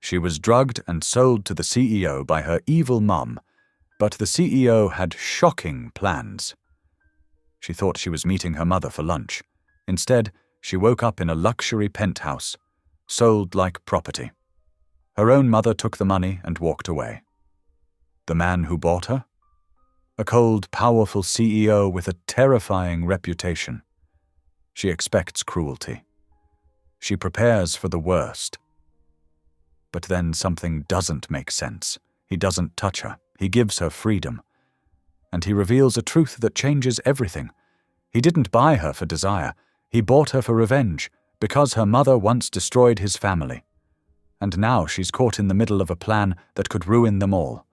She was drugged and sold to the CEO by her evil mum, but the CEO had shocking plans. She thought she was meeting her mother for lunch. Instead, she woke up in a luxury penthouse, sold like property. Her own mother took the money and walked away. The man who bought her? A cold, powerful CEO with a terrifying reputation. She expects cruelty. She prepares for the worst. But then something doesn't make sense. He doesn't touch her. He gives her freedom. And he reveals a truth that changes everything. He didn't buy her for desire. He bought her for revenge, because her mother once destroyed his family. And now she's caught in the middle of a plan that could ruin them all.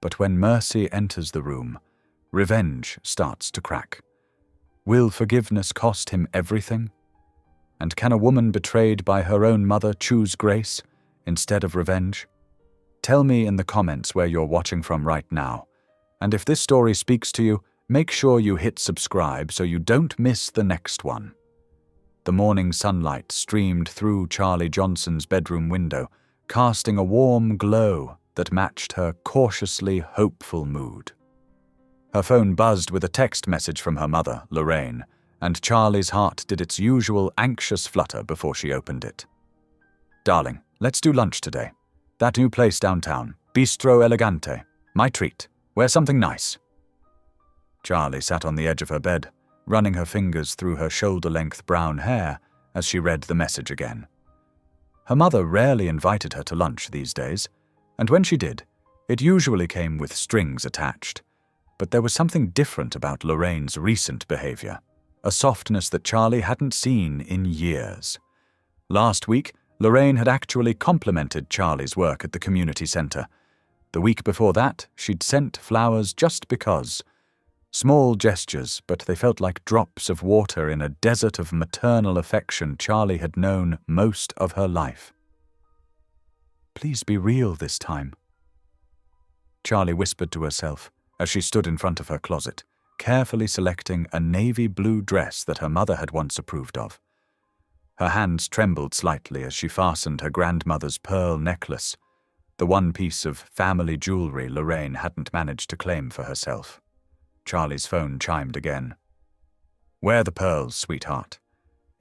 But when mercy enters the room, revenge starts to crack. Will forgiveness cost him everything? And can a woman betrayed by her own mother choose grace instead of revenge? Tell me in the comments where you're watching from right now. And if this story speaks to you, make sure you hit subscribe so you don't miss the next one. The morning sunlight streamed through Charlie Johnson's bedroom window, casting a warm glow that matched her cautiously hopeful mood. Her phone buzzed with a text message from her mother, Lorraine, and Charlie's heart did its usual anxious flutter before she opened it. "Darling, let's do lunch today. That new place downtown, Bistro Elegante. My treat. Wear something nice." Charlie sat on the edge of her bed, running her fingers through her shoulder-length brown hair as she read the message again. Her mother rarely invited her to lunch these days, and when she did, it usually came with strings attached. But there was something different about Lorraine's recent behavior, a softness that Charlie hadn't seen in years. Last week, Lorraine had actually complimented Charlie's work at the community center. The week before that, she'd sent flowers just because. Small gestures, but they felt like drops of water in a desert of maternal affection Charlie had known most of her life. "Please be real this time," Charlie whispered to herself as she stood in front of her closet, carefully selecting a navy blue dress that her mother had once approved of. Her hands trembled slightly as she fastened her grandmother's pearl necklace, the one piece of family jewelry Lorraine hadn't managed to claim for herself. Charlie's phone chimed again. "Wear the pearls, sweetheart.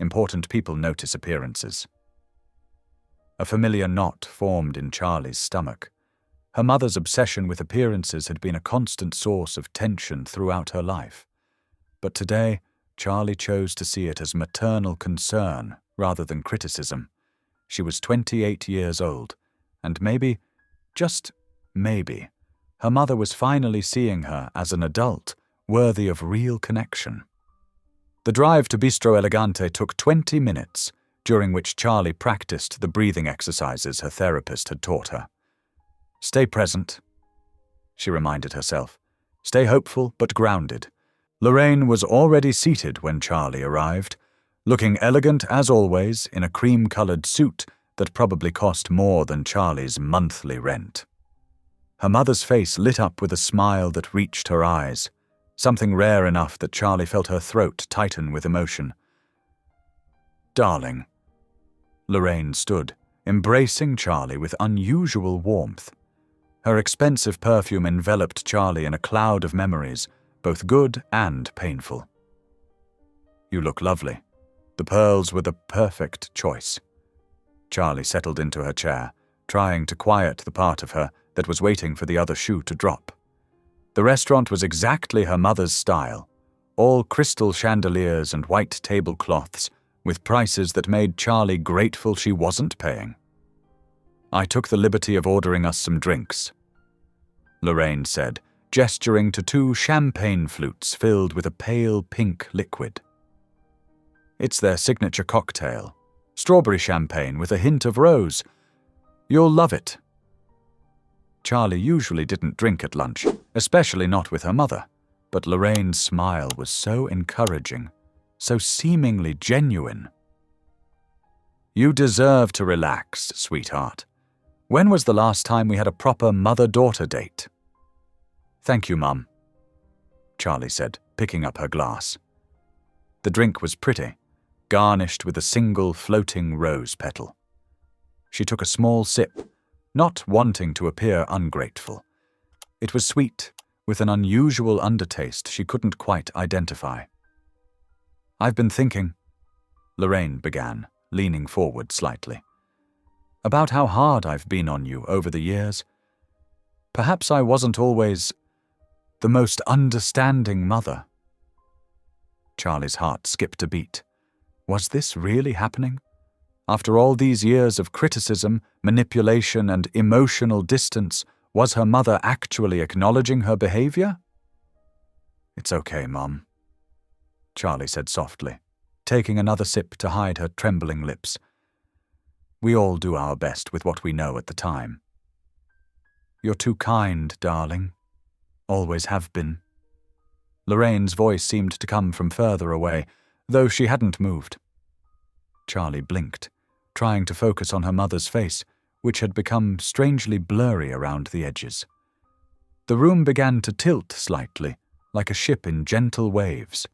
Important people notice appearances." A familiar knot formed in Charlie's stomach. Her mother's obsession with appearances had been a constant source of tension throughout her life. But today, Charlie chose to see it as maternal concern rather than criticism. She was 28 years old, and maybe, just maybe, her mother was finally seeing her as an adult worthy of real connection. The drive to Bistro Elegante took 20 minutes, during which Charlie practiced the breathing exercises her therapist had taught her. "Stay present," she reminded herself. "Stay hopeful but grounded." Lorraine was already seated when Charlie arrived, looking elegant as always in a cream-colored suit that probably cost more than Charlie's monthly rent. Her mother's face lit up with a smile that reached her eyes, something rare enough that Charlie felt her throat tighten with emotion. "Darling." Lorraine stood, embracing Charlie with unusual warmth. Her expensive perfume enveloped Charlie in a cloud of memories, both good and painful. "You look lovely. The pearls were the perfect choice." Charlie settled into her chair, trying to quiet the part of her that was waiting for the other shoe to drop. The restaurant was exactly her mother's style, all crystal chandeliers and white tablecloths, with prices that made Charlie grateful she wasn't paying. "I took the liberty of ordering us some drinks," Lorraine said, gesturing to 2 champagne flutes filled with a pale pink liquid. "It's their signature cocktail, strawberry champagne with a hint of rose. You'll love it." Charlie usually didn't drink at lunch, especially not with her mother, but Lorraine's smile was so encouraging, so seemingly genuine. "You deserve to relax, sweetheart. When was the last time we had a proper mother-daughter date?" "Thank you, Mum," Charlie said, picking up her glass. The drink was pretty, garnished with a single floating rose petal. She took a small sip, not wanting to appear ungrateful. It was sweet, with an unusual undertaste she couldn't quite identify. "I've been thinking," Lorraine began, leaning forward slightly, "about how hard I've been on you over the years. Perhaps I wasn't always the most understanding mother." Charlie's heart skipped a beat. Was this really happening? After all these years of criticism, manipulation, and emotional distance, was her mother actually acknowledging her behavior? "It's okay, Mom," Charlie said softly, taking another sip to hide her trembling lips. "We all do our best with what we know at the time." "You're too kind, darling. Always have been." Lorraine's voice seemed to come from further away, though she hadn't moved. Charlie blinked, trying to focus on her mother's face, which had become strangely blurry around the edges. The room began to tilt slightly, like a ship in gentle waves.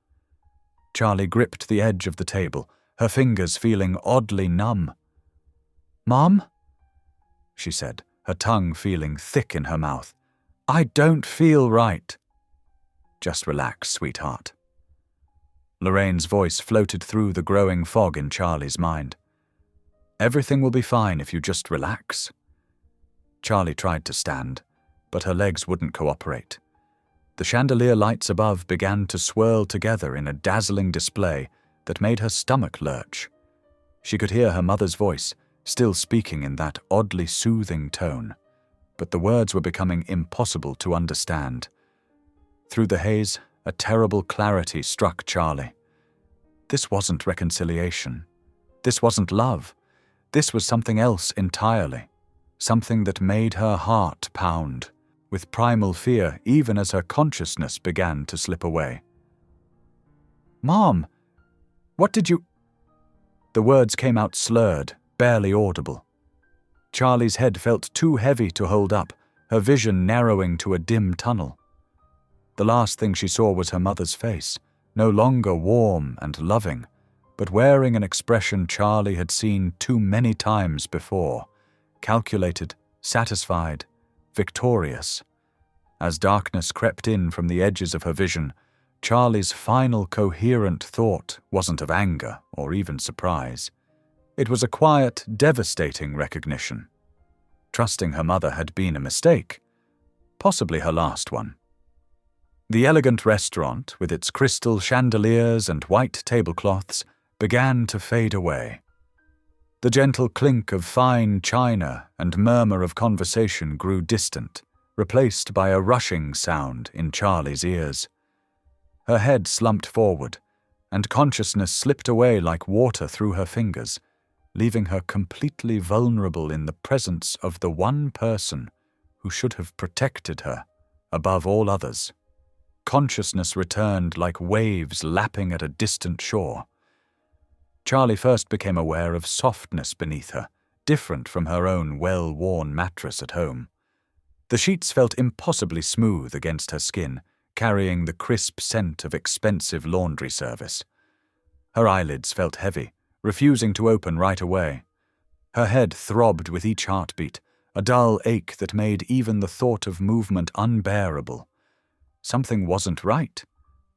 Charlie gripped the edge of the table, her fingers feeling oddly numb. "Mom?" she said, her tongue feeling thick in her mouth. "I don't feel right." "Just relax, sweetheart." Lorraine's voice floated through the growing fog in Charlie's mind. "Everything will be fine if you just relax." Charlie tried to stand, but her legs wouldn't cooperate. The chandelier lights above began to swirl together in a dazzling display that made her stomach lurch. She could hear her mother's voice, still speaking in that oddly soothing tone, but the words were becoming impossible to understand. Through the haze, a terrible clarity struck Charlie. This wasn't reconciliation. This wasn't love. This was something else entirely, something that made her heart pound, with primal fear even as her consciousness began to slip away. "Mom, what did you—" The words came out slurred, barely audible. Charlie's head felt too heavy to hold up, her vision narrowing to a dim tunnel. The last thing she saw was her mother's face, no longer warm and loving, but wearing an expression Charlie had seen too many times before, calculated, satisfied, victorious. As darkness crept in from the edges of her vision, Charlie's final coherent thought wasn't of anger or even surprise. It was a quiet, devastating recognition. Trusting her mother had been a mistake, possibly her last one. The elegant restaurant, with its crystal chandeliers and white tablecloths, began to fade away. The gentle clink of fine china and murmur of conversation grew distant, replaced by a rushing sound in Charlie's ears. Her head slumped forward, and consciousness slipped away like water through her fingers, leaving her completely vulnerable in the presence of the one person who should have protected her above all others. Consciousness returned like waves lapping at a distant shore. Charlie first became aware of softness beneath her, different from her own well-worn mattress at home. The sheets felt impossibly smooth against her skin, carrying the crisp scent of expensive laundry service. Her eyelids felt heavy, refusing to open right away. Her head throbbed with each heartbeat, a dull ache that made even the thought of movement unbearable. Something wasn't right.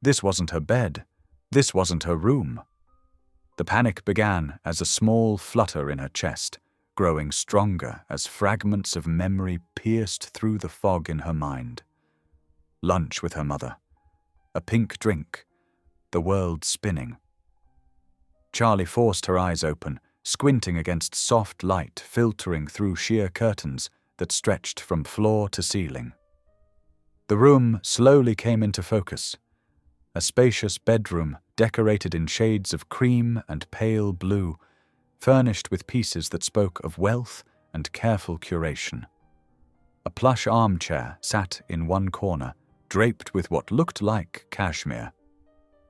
This wasn't her bed. This wasn't her room. The panic began as a small flutter in her chest, growing stronger as fragments of memory pierced through the fog in her mind. Lunch with her mother. A pink drink. The world spinning. Charlie forced her eyes open, squinting against soft light filtering through sheer curtains that stretched from floor to ceiling. The room slowly came into focus. A spacious bedroom decorated in shades of cream and pale blue, furnished with pieces that spoke of wealth and careful curation. A plush armchair sat in one corner, draped with what looked like cashmere.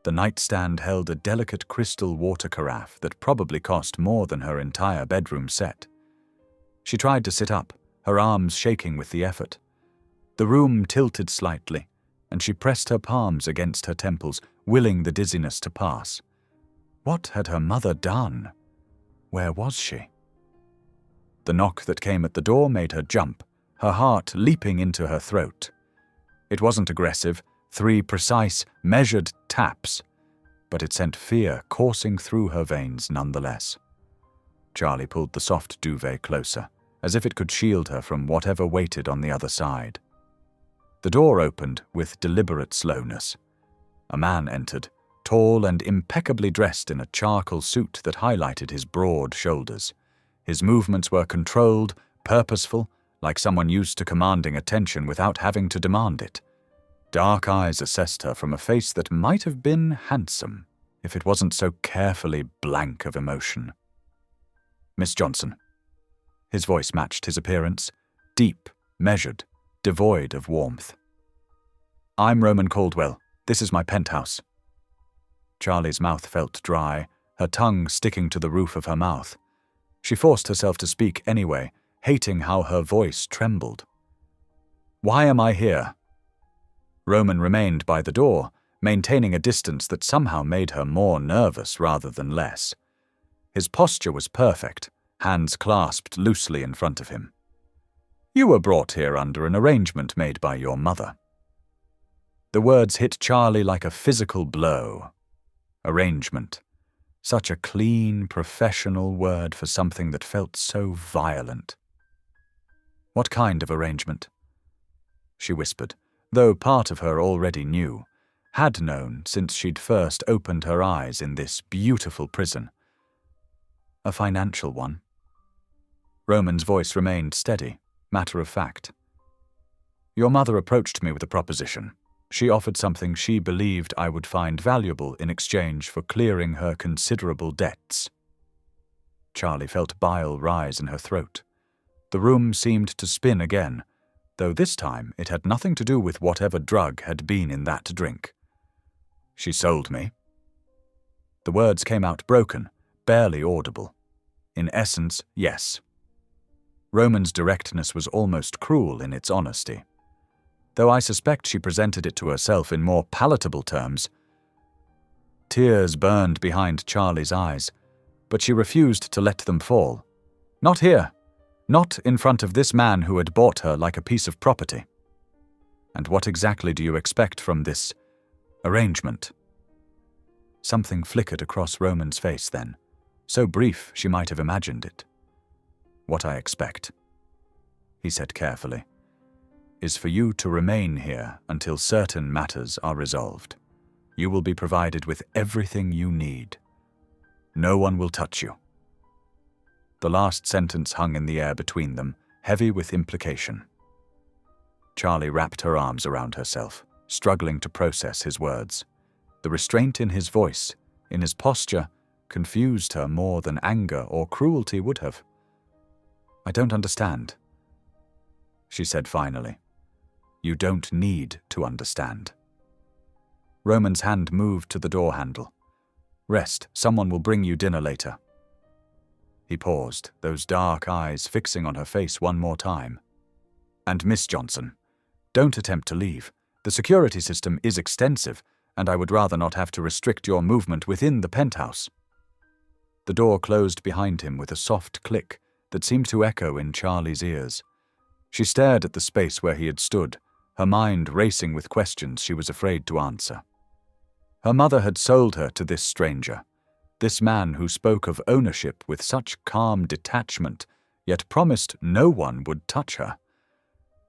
The nightstand held a delicate crystal water carafe that probably cost more than her entire bedroom set. She tried to sit up, her arms shaking with the effort. The room tilted slightly, and she pressed her palms against her temples, willing the dizziness to pass. What had her mother done? Where was she? The knock that came at the door made her jump, her heart leaping into her throat. It wasn't aggressive, 3 precise, measured taps, but it sent fear coursing through her veins nonetheless. Charlie pulled the soft duvet closer, as if it could shield her from whatever waited on the other side. The door opened with deliberate slowness. A man entered, tall and impeccably dressed in a charcoal suit that highlighted his broad shoulders. His movements were controlled, purposeful, like someone used to commanding attention without having to demand it. Dark eyes assessed her from a face that might have been handsome if it wasn't so carefully blank of emotion. "Miss Johnson." His voice matched his appearance, deep, measured, devoid of warmth. "I'm Roman Caldwell. This is my penthouse." Charlie's mouth felt dry, her tongue sticking to the roof of her mouth. She forced herself to speak anyway, hating how her voice trembled. "Why am I here?" Roman remained by the door, maintaining a distance that somehow made her more nervous rather than less. His posture was perfect, hands clasped loosely in front of him. "You were brought here under an arrangement made by your mother." The words hit Charlie like a physical blow. Arrangement. Such a clean, professional word for something that felt so violent. "What kind of arrangement?" she whispered, though part of her already knew, had known since she'd first opened her eyes in this beautiful prison. "A financial one." Roman's voice remained steady, matter of fact. "Your mother approached me with a proposition. She offered something she believed I would find valuable in exchange for clearing her considerable debts." Charlie felt bile rise in her throat. The room seemed to spin again, though this time it had nothing to do with whatever drug had been in that drink. "She sold me." The words came out broken, barely audible. In essence, yes. Roman's directness was almost cruel in its honesty, though I suspect she presented it to herself in more palatable terms. Tears burned behind Charlie's eyes, but she refused to let them fall. Not here. Not in front of this man who had bought her like a piece of property. "And what exactly do you expect from this arrangement?" Something flickered across Roman's face then, so brief she might have imagined it. "What I expect," he said carefully, "is for you to remain here until certain matters are resolved. You will be provided with everything you need. No one will touch you." The last sentence hung in the air between them, heavy with implication. Charlie wrapped her arms around herself, struggling to process his words. The restraint in his voice, in his posture, confused her more than anger or cruelty would have. "I don't understand," she said finally. "You don't need to understand." Roman's hand moved to the door handle. "Rest, someone will bring you dinner later." He paused, those dark eyes fixing on her face one more time. "And Miss Johnson, don't attempt to leave. The security system is extensive, and I would rather not have to restrict your movement within the penthouse." The door closed behind him with a soft click that seemed to echo in Charlie's ears. She stared at the space where he had stood, her mind racing with questions she was afraid to answer. Her mother had sold her to this stranger, this man who spoke of ownership with such calm detachment, yet promised no one would touch her.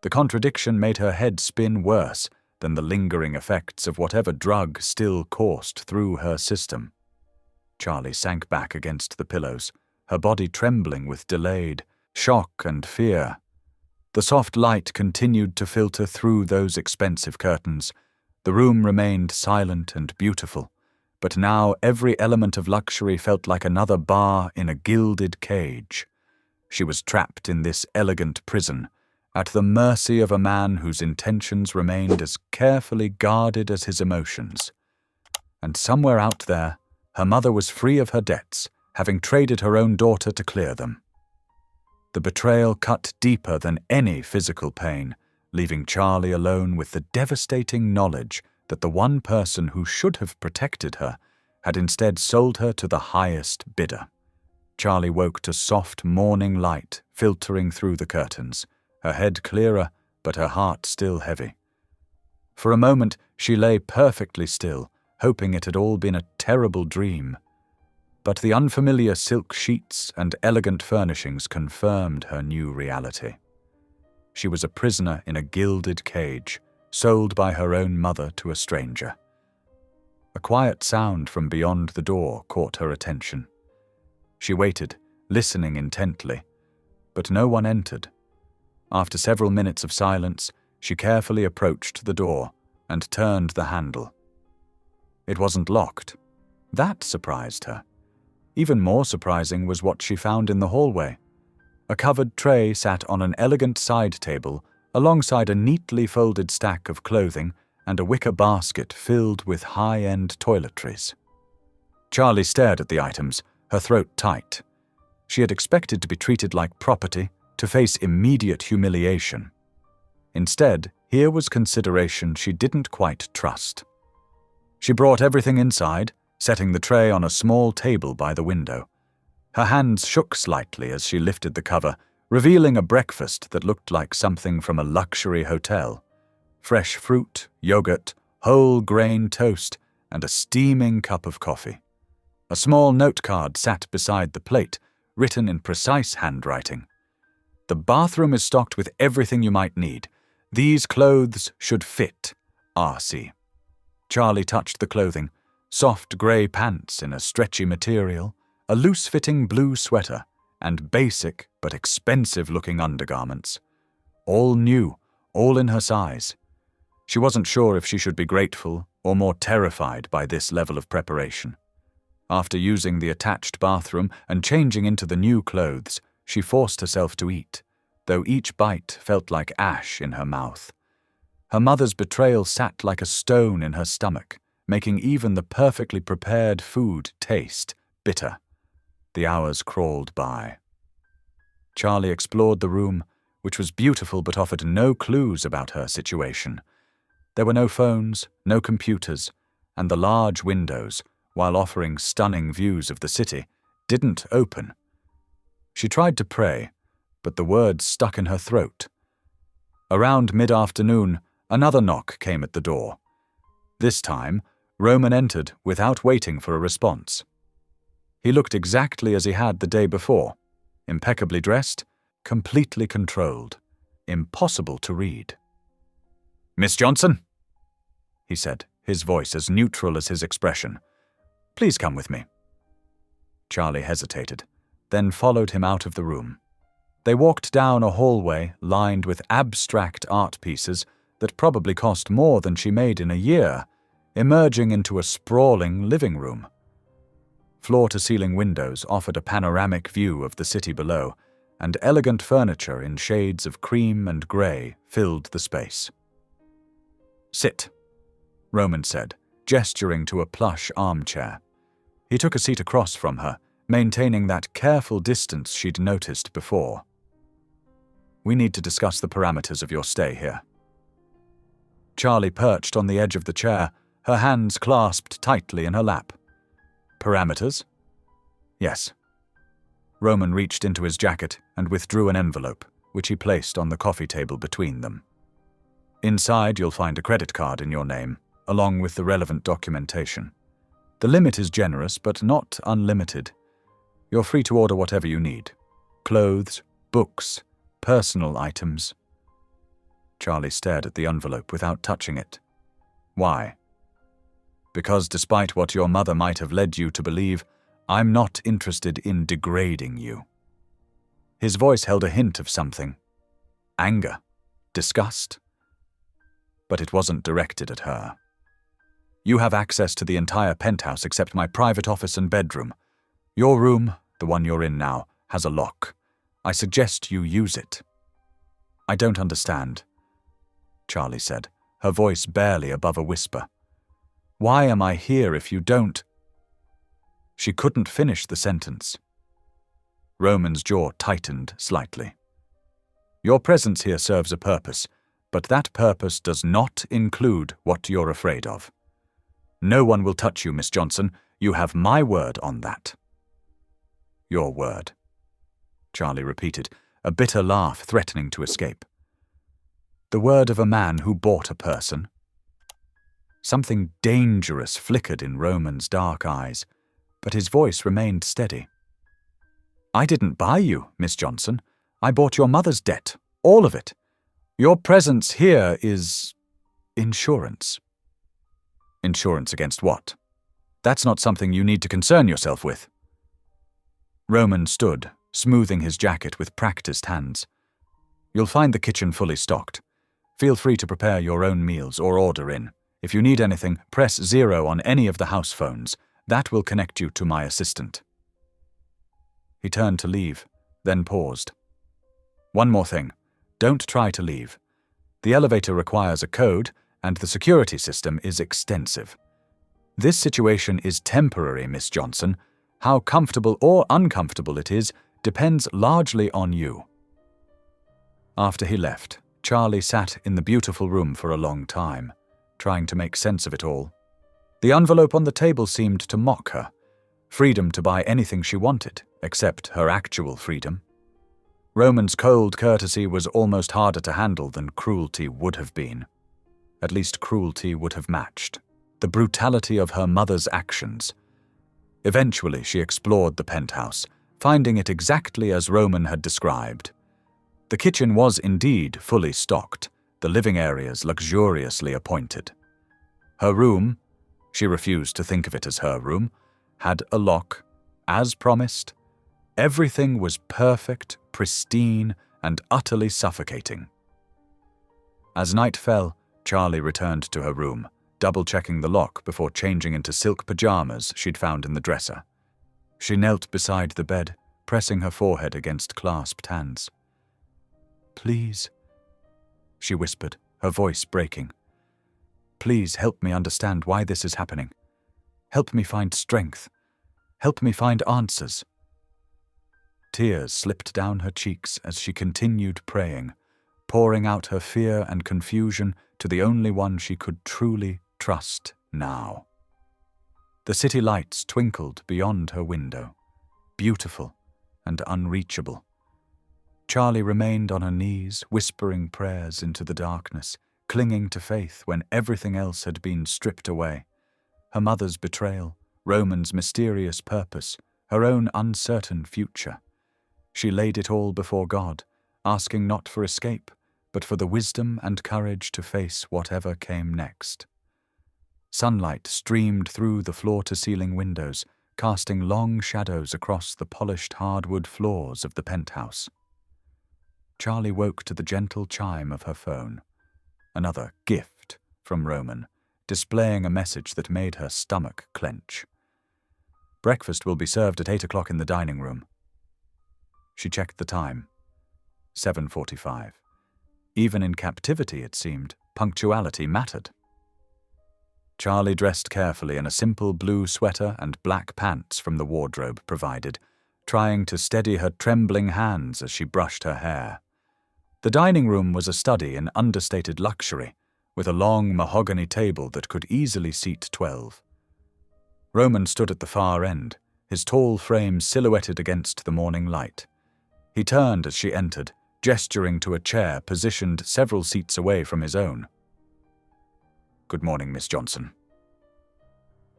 The contradiction made her head spin worse than the lingering effects of whatever drug still coursed through her system. Charlie sank back against the pillows, her body trembling with delayed shock and fear. The soft light continued to filter through those expensive curtains. The room remained silent and beautiful, but now every element of luxury felt like another bar in a gilded cage. She was trapped in this elegant prison, at the mercy of a man whose intentions remained as carefully guarded as his emotions. And somewhere out there, her mother was free of her debts, having traded her own daughter to clear them. The betrayal cut deeper than any physical pain, leaving Charlie alone with the devastating knowledge that the one person who should have protected her had instead sold her to the highest bidder. Charlie woke to soft morning light filtering through the curtains, her head clearer, but her heart still heavy. For a moment she lay perfectly still, hoping it had all been a terrible dream. But the unfamiliar silk sheets and elegant furnishings confirmed her new reality. She was a prisoner in a gilded cage, sold by her own mother to a stranger. A quiet sound from beyond the door caught her attention. She waited, listening intently, but no one entered. After several minutes of silence, she carefully approached the door and turned the handle. It wasn't locked. That surprised her. Even more surprising was what she found in the hallway. A covered tray sat on an elegant side table alongside a neatly folded stack of clothing and a wicker basket filled with high-end toiletries. Charlie stared at the items, her throat tight. She had expected to be treated like property, to face immediate humiliation. Instead, here was consideration she didn't quite trust. She brought everything inside, setting the tray on a small table by the window. Her hands shook slightly as she lifted the cover, revealing a breakfast that looked like something from a luxury hotel. Fresh fruit, yogurt, whole grain toast, and a steaming cup of coffee. A small note card sat beside the plate, written in precise handwriting. The bathroom is stocked with everything you might need. These clothes should fit, R.C. Charlie touched the clothing, soft grey pants in a stretchy material, a loose-fitting blue sweater, and basic but expensive-looking undergarments. All new, all in her size. She wasn't sure if she should be grateful or more terrified by this level of preparation. After using the attached bathroom and changing into the new clothes, she forced herself to eat, though each bite felt like ash in her mouth. Her mother's betrayal sat like a stone in her stomach, making even the perfectly prepared food taste bitter. The hours crawled by. Charlie explored the room, which was beautiful but offered no clues about her situation. There were no phones, no computers, and the large windows, while offering stunning views of the city, didn't open. She tried to pray, but the words stuck in her throat. Around mid-afternoon, another knock came at the door. This time, Roman entered without waiting for a response. He looked exactly as he had the day before, impeccably dressed, completely controlled, impossible to read. "Miss Johnson?" he said, his voice as neutral as his expression. "Please come with me." Charlie hesitated, then followed him out of the room. They walked down a hallway lined with abstract art pieces that probably cost more than she made in a year, emerging into a sprawling living room. Floor-to-ceiling windows offered a panoramic view of the city below, and elegant furniture in shades of cream and grey filled the space. "Sit," Roman said, gesturing to a plush armchair. He took a seat across from her, maintaining that careful distance she'd noticed before. "We need to discuss the parameters of your stay here." Charlie perched on the edge of the chair, her hands clasped tightly in her lap. "Parameters?" "Yes." Roman reached into his jacket and withdrew an envelope, which he placed on the coffee table between them. "Inside you'll find a credit card in your name, along with the relevant documentation. The limit is generous, but not unlimited. You're free to order whatever you need. Clothes, books, personal items." Charlie stared at the envelope without touching it. "Why?" "Because despite what your mother might have led you to believe, I'm not interested in degrading you." His voice held a hint of something. Anger. Disgust. But it wasn't directed at her. "You have access to the entire penthouse except my private office and bedroom. Your room, the one you're in now, has a lock. I suggest you use it." "I don't understand," Charlie said, her voice barely above a whisper. "Why am I here if you don't—" She couldn't finish the sentence. Roman's jaw tightened slightly. "Your presence here serves a purpose, but that purpose does not include what you're afraid of. No one will touch you, Miss Johnson. You have my word on that." Your word, Charlie repeated, a bitter laugh threatening to escape. The word of a man who bought a person? Something dangerous flickered in Roman's dark eyes, but his voice remained steady. I didn't buy you, Miss Johnson. I bought your mother's debt, all of it. Your presence here is insurance. Insurance against what? That's not something you need to concern yourself with. Roman stood, smoothing his jacket with practiced hands. You'll find the kitchen fully stocked. Feel free to prepare your own meals or order in. If you need anything, press 0 on any of the house phones. That will connect you to my assistant. He turned to leave, then paused. One more thing. Don't try to leave. The elevator requires a code, and the security system is extensive. This situation is temporary, Miss Johnson. How comfortable or uncomfortable it is depends largely on you. After he left, Charlie sat in the beautiful room for a long time, trying to make sense of it all. The envelope on the table seemed to mock her. Freedom to buy anything she wanted, except her actual freedom. Roman's cold courtesy was almost harder to handle than cruelty would have been. At least cruelty would have matched the brutality of her mother's actions. Eventually, she explored the penthouse, finding it exactly as Roman had described. The kitchen was indeed fully stocked, the living areas luxuriously appointed. Her room, she refused to think of it as her room, had a lock, as promised. Everything was perfect, pristine, and utterly suffocating. As night fell, Charlie returned to her room, double-checking the lock before changing into silk pajamas she'd found in the dresser. She knelt beside the bed, pressing her forehead against clasped hands. Please, she whispered, her voice breaking. Please help me understand why this is happening. Help me find strength. Help me find answers. Tears slipped down her cheeks as she continued praying, pouring out her fear and confusion to the only one she could truly trust now. The city lights twinkled beyond her window, beautiful and unreachable. Charlie remained on her knees, whispering prayers into the darkness, clinging to faith when everything else had been stripped away. Her mother's betrayal, Roman's mysterious purpose, her own uncertain future. She laid it all before God, asking not for escape, but for the wisdom and courage to face whatever came next. Sunlight streamed through the floor-to-ceiling windows, casting long shadows across the polished hardwood floors of the penthouse. Charlie woke to the gentle chime of her phone. Another gift from Roman, displaying a message that made her stomach clench. Breakfast will be served at 8 o'clock in the dining room. She checked the time. 7:45. Even in captivity, it seemed, punctuality mattered. Charlie dressed carefully in a simple blue sweater and black pants from the wardrobe provided, trying to steady her trembling hands as she brushed her hair. The dining room was a study in understated luxury, with a long mahogany table that could easily seat 12. Roman stood at the far end, his tall frame silhouetted against the morning light. He turned as she entered, gesturing to a chair positioned several seats away from his own. "Good morning, Miss Johnson,"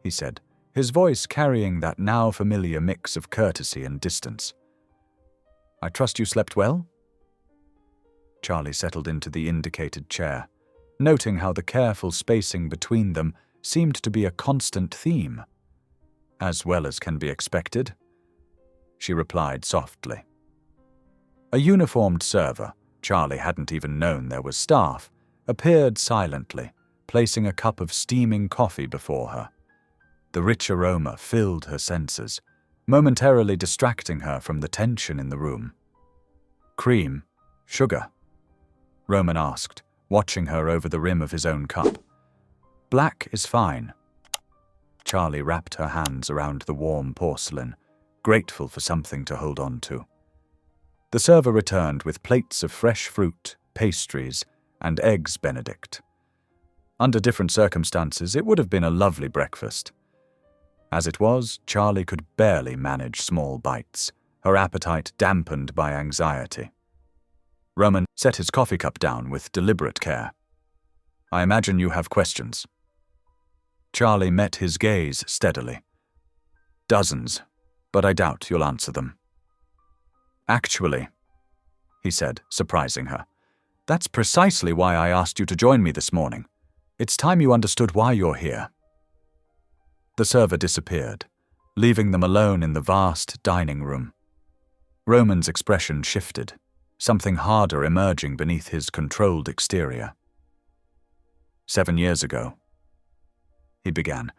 he said, his voice carrying that now familiar mix of courtesy and distance. "I trust you slept well?" Charlie settled into the indicated chair, noting how the careful spacing between them seemed to be a constant theme. "As well as can be expected," she replied softly. A uniformed server, Charlie hadn't even known there was staff, appeared silently, placing a cup of steaming coffee before her. The rich aroma filled her senses, momentarily distracting her from the tension in the room. "Cream? Sugar?" Roman asked, watching her over the rim of his own cup. "Black is fine." Charlie wrapped her hands around the warm porcelain, grateful for something to hold on to. The server returned with plates of fresh fruit, pastries, and eggs Benedict. Under different circumstances, it would have been a lovely breakfast. As it was, Charlie could barely manage small bites, her appetite dampened by anxiety. Roman set his coffee cup down with deliberate care. "I imagine you have questions." Charlie met his gaze steadily. "Dozens, but I doubt you'll answer them." "Actually," he said, surprising her, "that's precisely why I asked you to join me this morning. It's time you understood why you're here." The server disappeared, leaving them alone in the vast dining room. Roman's expression shifted, something harder emerging beneath his controlled exterior. "7 years ago," he began,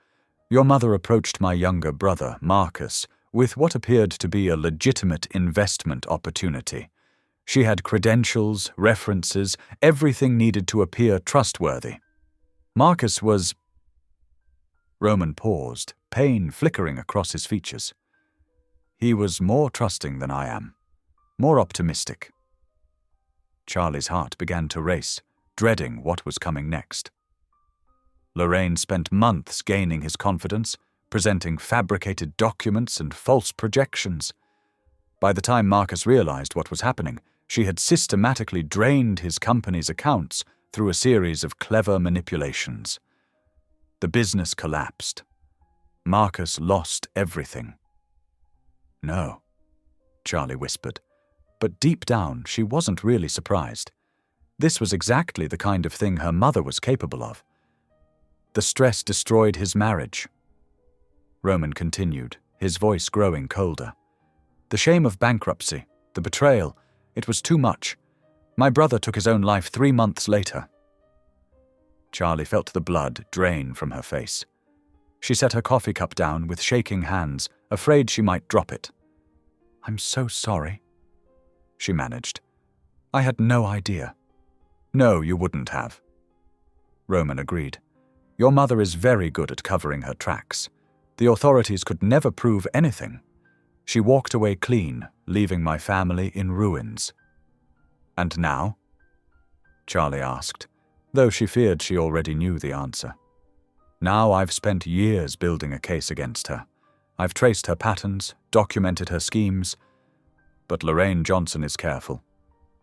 "your mother approached my younger brother, Marcus, with what appeared to be a legitimate investment opportunity. She had credentials, references, everything needed to appear trustworthy. Marcus was—" Roman paused, pain flickering across his features. "He was more trusting than I am, more optimistic." Charlie's heart began to race, dreading what was coming next. Lorraine spent months gaining his confidence, presenting fabricated documents and false projections. By the time Marcus realized what was happening, she had systematically drained his company's accounts through a series of clever manipulations. The business collapsed. Marcus lost everything. "No," Charlie whispered, but deep down she wasn't really surprised. This was exactly the kind of thing her mother was capable of. The stress destroyed his marriage. Roman continued, his voice growing colder. "The shame of bankruptcy, the betrayal, it was too much. My brother took his own life 3 months later." Charlie felt the blood drain from her face. She set her coffee cup down with shaking hands, afraid she might drop it. "I'm so sorry," she managed. "I had no idea." "No, you wouldn't have," Roman agreed. "Your mother is very good at covering her tracks. The authorities could never prove anything. She walked away clean, leaving my family in ruins." "And now?" Charlie asked, though she feared she already knew the answer. "Now I've spent years building a case against her. I've traced her patterns, documented her schemes. But Lorraine Johnson is careful.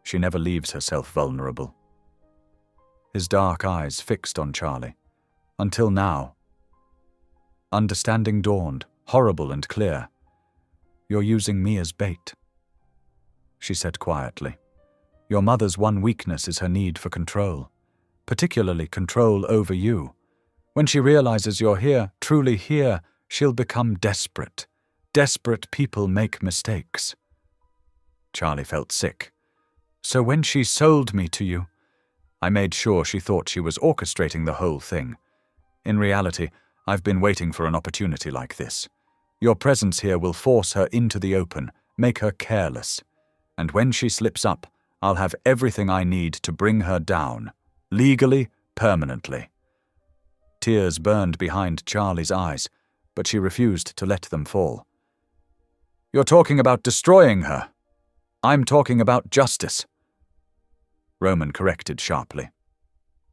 She never leaves herself vulnerable." His dark eyes fixed on Charlie. Until now. Understanding dawned, horrible and clear. "You're using me as bait," she said quietly. "Your mother's one weakness is her need for control, particularly control over you. When she realizes you're here, truly here, she'll become desperate. Desperate people make mistakes." Charlie felt sick. "So when she sold me to you, I made sure she thought she was orchestrating the whole thing. In reality, I've been waiting for an opportunity like this. Your presence here will force her into the open, make her careless. And when she slips up, I'll have everything I need to bring her down, legally, permanently." Tears burned behind Charlie's eyes, but she refused to let them fall. "You're talking about destroying her. I'm talking about justice," Roman corrected sharply.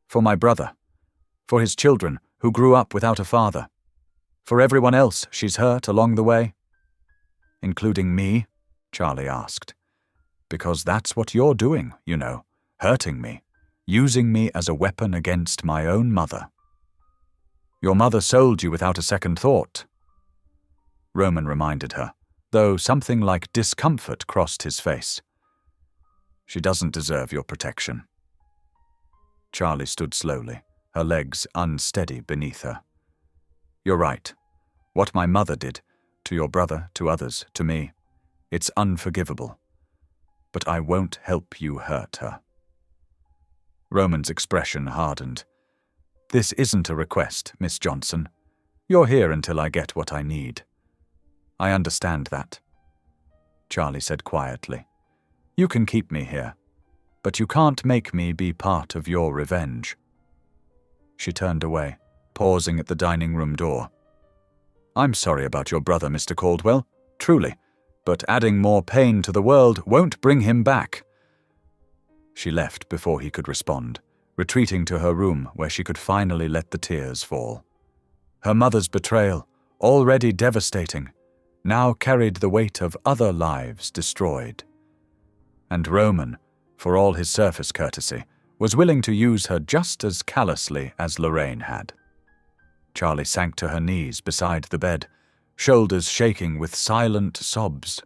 "For my brother. For his children, who grew up without a father. For everyone else she's hurt along the way." "Including me?" Charlie asked. "Because that's what you're doing, you know, hurting me, using me as a weapon against my own mother." "Your mother sold you without a second thought," Roman reminded her, though something like discomfort crossed his face. "She doesn't deserve your protection." Charlie stood slowly, her legs unsteady beneath her. "You're right. What my mother did, to your brother, to others, to me, it's unforgivable. But I won't help you hurt her." Roman's expression hardened. "This isn't a request, Miss Johnson. You're here until I get what I need." "I understand that," Charlie said quietly. "You can keep me here, but you can't make me be part of your revenge." She turned away, pausing at the dining room door. "I'm sorry about your brother, Mr. Caldwell, truly, but adding more pain to the world won't bring him back." She left before he could respond, retreating to her room where she could finally let the tears fall. Her mother's betrayal, already devastating, now carried the weight of other lives destroyed. And Roman, for all his surface courtesy, was willing to use her just as callously as Lorraine had. Charlie sank to her knees beside the bed, shoulders shaking with silent sobs.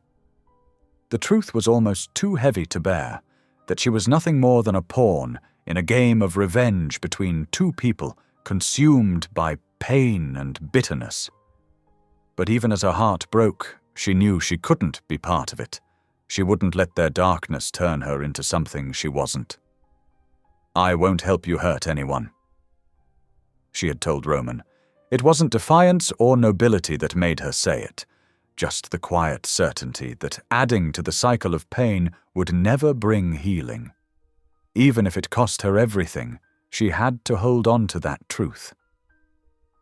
The truth was almost too heavy to bear, that she was nothing more than a pawn in a game of revenge between two people consumed by pain and bitterness. But even as her heart broke, she knew she couldn't be part of it. She wouldn't let their darkness turn her into something she wasn't. "I won't help you hurt anyone," she had told Roman. It wasn't defiance or nobility that made her say it, just the quiet certainty that adding to the cycle of pain would never bring healing. Even if it cost her everything, she had to hold on to that truth.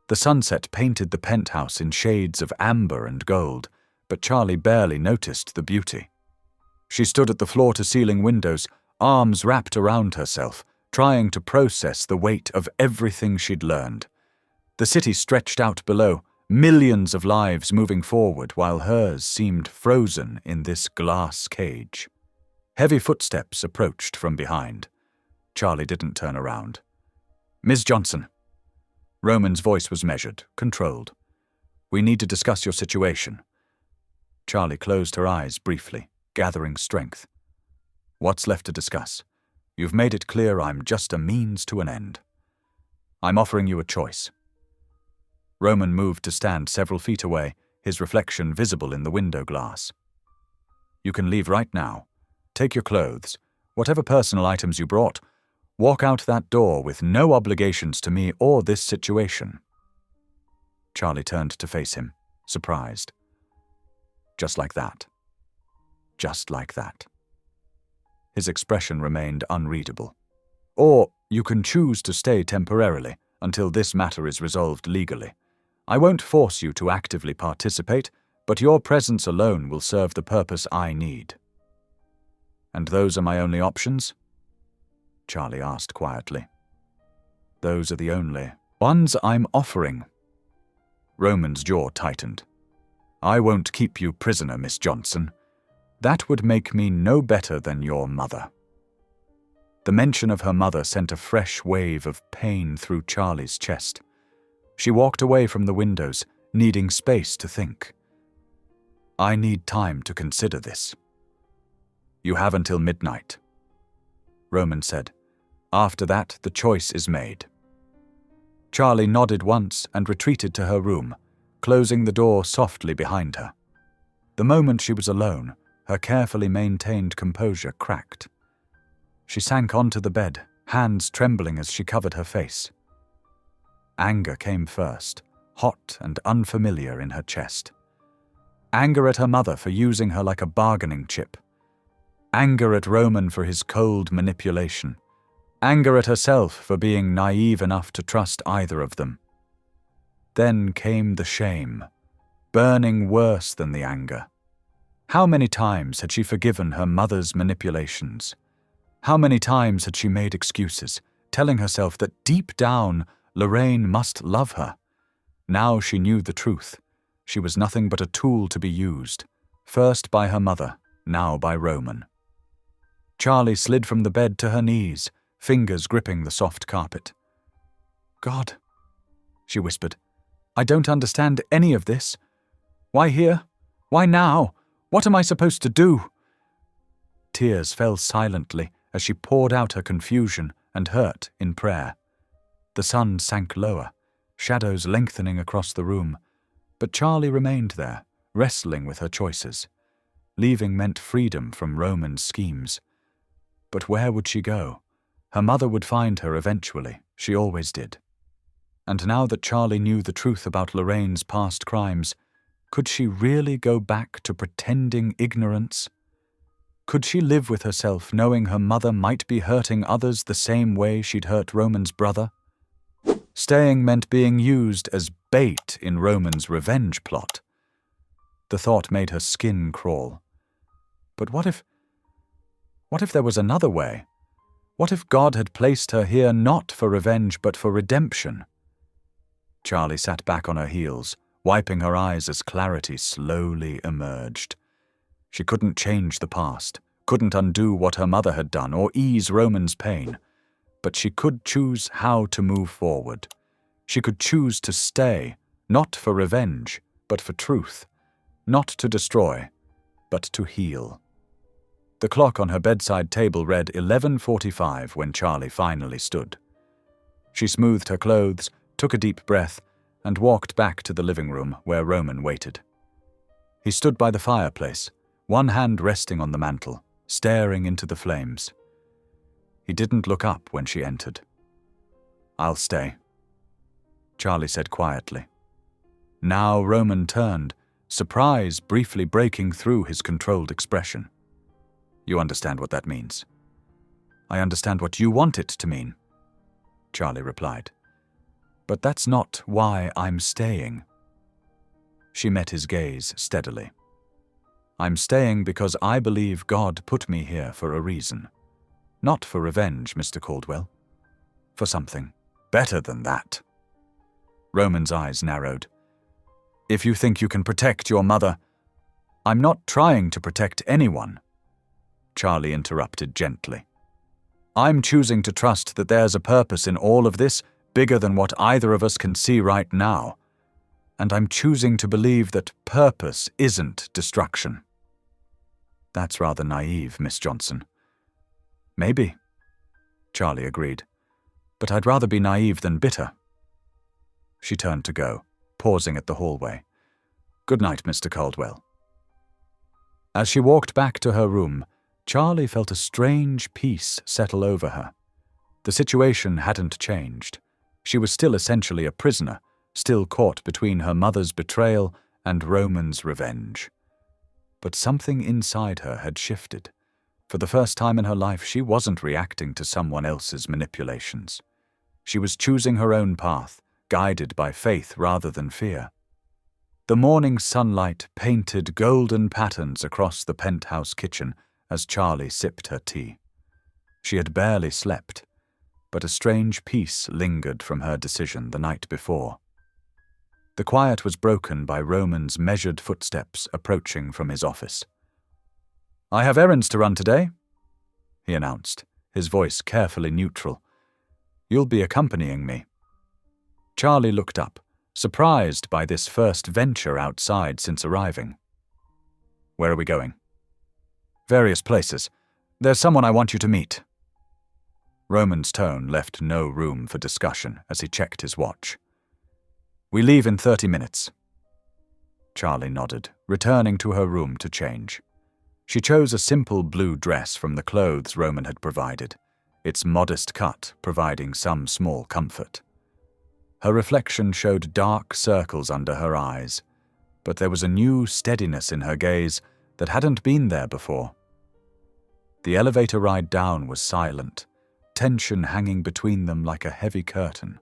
The sunset painted the penthouse in shades of amber and gold, but Charlie barely noticed the beauty. She stood at the floor-to-ceiling windows, arms wrapped around herself, trying to process the weight of everything she'd learned. The city stretched out below, millions of lives moving forward while hers seemed frozen in this glass cage. Heavy footsteps approached from behind. Charlie didn't turn around. "Ms. Johnson." Roman's voice was measured, controlled. "We need to discuss your situation." Charlie closed her eyes briefly, gathering strength. "What's left to discuss? You've made it clear I'm just a means to an end. I'm offering you a choice." Roman moved to stand several feet away, his reflection visible in the window glass. "You can leave right now. Take your clothes, whatever personal items you brought. Walk out that door with no obligations to me or this situation." Charlie turned to face him, surprised. Just like that. Just like that. His expression remained unreadable. "Or you can choose to stay temporarily until this matter is resolved legally. I won't force you to actively participate, but your presence alone will serve the purpose I need." "And those are my only options?" Charlie asked quietly. "Those are the only ones I'm offering." Roman's jaw tightened. "I won't keep you prisoner, Miss Johnson. That would make me no better than your mother." The mention of her mother sent a fresh wave of pain through Charlie's chest. She walked away from the windows, needing space to think. "I need time to consider this." "You have until midnight," Roman said. "After that, the choice is made." Charlie nodded once and retreated to her room, closing the door softly behind her. The moment she was alone, her carefully maintained composure cracked. She sank onto the bed, hands trembling as she covered her face. Anger came first, hot and unfamiliar in her chest. Anger at her mother for using her like a bargaining chip. Anger at Roman for his cold manipulation. Anger at herself for being naive enough to trust either of them. Then came the shame, burning worse than the anger. How many times had she forgiven her mother's manipulations? How many times had she made excuses, telling herself that deep down Lorraine must love her? Now she knew the truth. She was nothing but a tool to be used, first by her mother, now by Roman. Charlie slid from the bed to her knees, fingers gripping the soft carpet. "God," she whispered, "I don't understand any of this. Why here? Why now? What am I supposed to do?" Tears fell silently as she poured out her confusion and hurt in prayer. The sun sank lower, shadows lengthening across the room, but Charlie remained there, wrestling with her choices. Leaving meant freedom from Roman's schemes. But where would she go? Her mother would find her eventually, she always did. And now that Charlie knew the truth about Lorraine's past crimes, could she really go back to pretending ignorance? Could she live with herself knowing her mother might be hurting others the same way she'd hurt Roman's brother? Staying meant being used as bait in Roman's revenge plot. The thought made her skin crawl. But what if there was another way? What if God had placed her here not for revenge but for redemption? Charlie sat back on her heels, wiping her eyes as clarity slowly emerged. She couldn't change the past, couldn't undo what her mother had done or ease Roman's pain, but she could choose how to move forward. She could choose to stay, not for revenge, but for truth, not to destroy, but to heal. The clock on her bedside table read 11:45 when Charlie finally stood. She smoothed her clothes, took a deep breath, and walked back to the living room where Roman waited. He stood by the fireplace, one hand resting on the mantel, staring into the flames. He didn't look up when she entered. "I'll stay," Charlie said quietly. Now Roman turned, surprise briefly breaking through his controlled expression. "You understand what that means?" "I understand what you want it to mean," Charlie replied. "But that's not why I'm staying." She met his gaze steadily. "I'm staying because I believe God put me here for a reason. Not for revenge, Mr. Caldwell. For something better than that." Roman's eyes narrowed. "If you think you can protect your mother—" "I'm not trying to protect anyone," Charlie interrupted gently. "I'm choosing to trust that there's a purpose in all of this, bigger than what either of us can see right now. And I'm choosing to believe that purpose isn't destruction." "That's rather naive, Miss Johnson." "Maybe," Charlie agreed. "But I'd rather be naive than bitter." She turned to go, pausing at the hallway. "Good night, Mr. Caldwell." As she walked back to her room, Charlie felt a strange peace settle over her. The situation hadn't changed. She was still essentially a prisoner, still caught between her mother's betrayal and Roman's revenge. But something inside her had shifted. For the first time in her life, she wasn't reacting to someone else's manipulations. She was choosing her own path, guided by faith rather than fear. The morning sunlight painted golden patterns across the penthouse kitchen as Charlie sipped her tea. She had barely slept, but a strange peace lingered from her decision the night before. The quiet was broken by Roman's measured footsteps approaching from his office. "I have errands to run today," he announced, his voice carefully neutral. "You'll be accompanying me." Charlie looked up, surprised by this first venture outside since arriving. "Where are we going?" "Various places. There's someone I want you to meet." Roman's tone left no room for discussion as he checked his watch. "We leave in 30 minutes." Charlie nodded, returning to her room to change. She chose a simple blue dress from the clothes Roman had provided, its modest cut providing some small comfort. Her reflection showed dark circles under her eyes, but there was a new steadiness in her gaze that hadn't been there before. The elevator ride down was silent, tension hanging between them like a heavy curtain.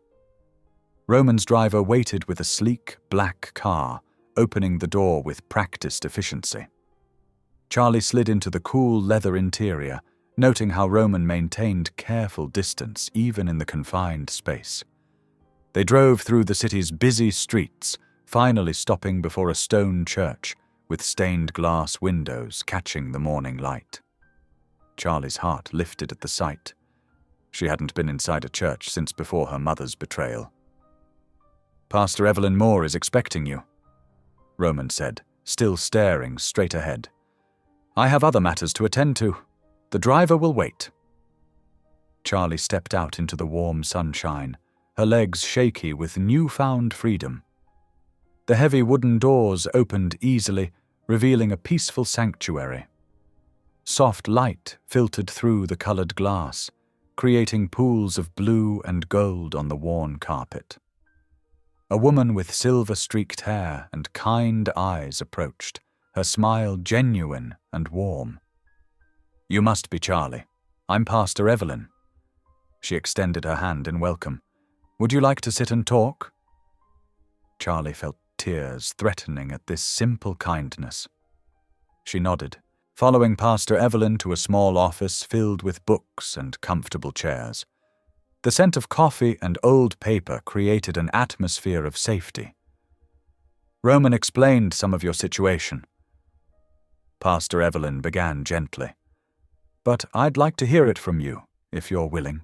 Roman's driver waited with a sleek, black car, opening the door with practiced efficiency. Charlie slid into the cool leather interior, noting how Roman maintained careful distance even in the confined space. They drove through the city's busy streets, finally stopping before a stone church with stained glass windows catching the morning light. Charlie's heart lifted at the sight. She hadn't been inside a church since before her mother's betrayal. "Pastor Evelyn Moore is expecting you," Roman said, still staring straight ahead. "I have other matters to attend to. The driver will wait." Charlie stepped out into the warm sunshine, her legs shaky with newfound freedom. The heavy wooden doors opened easily, revealing a peaceful sanctuary. Soft light filtered through the colored glass, creating pools of blue and gold on the worn carpet. A woman with silver-streaked hair and kind eyes approached, her smile genuine and warm. "You must be Charlie. I'm Pastor Evelyn." She extended her hand in welcome. "Would you like to sit and talk?" Charlie felt tears threatening at this simple kindness. She nodded, following Pastor Evelyn to a small office filled with books and comfortable chairs. The scent of coffee and old paper created an atmosphere of safety. Roman explained some of your situation. Pastor Evelyn began gently. But I'd like to hear it from you, if you're willing.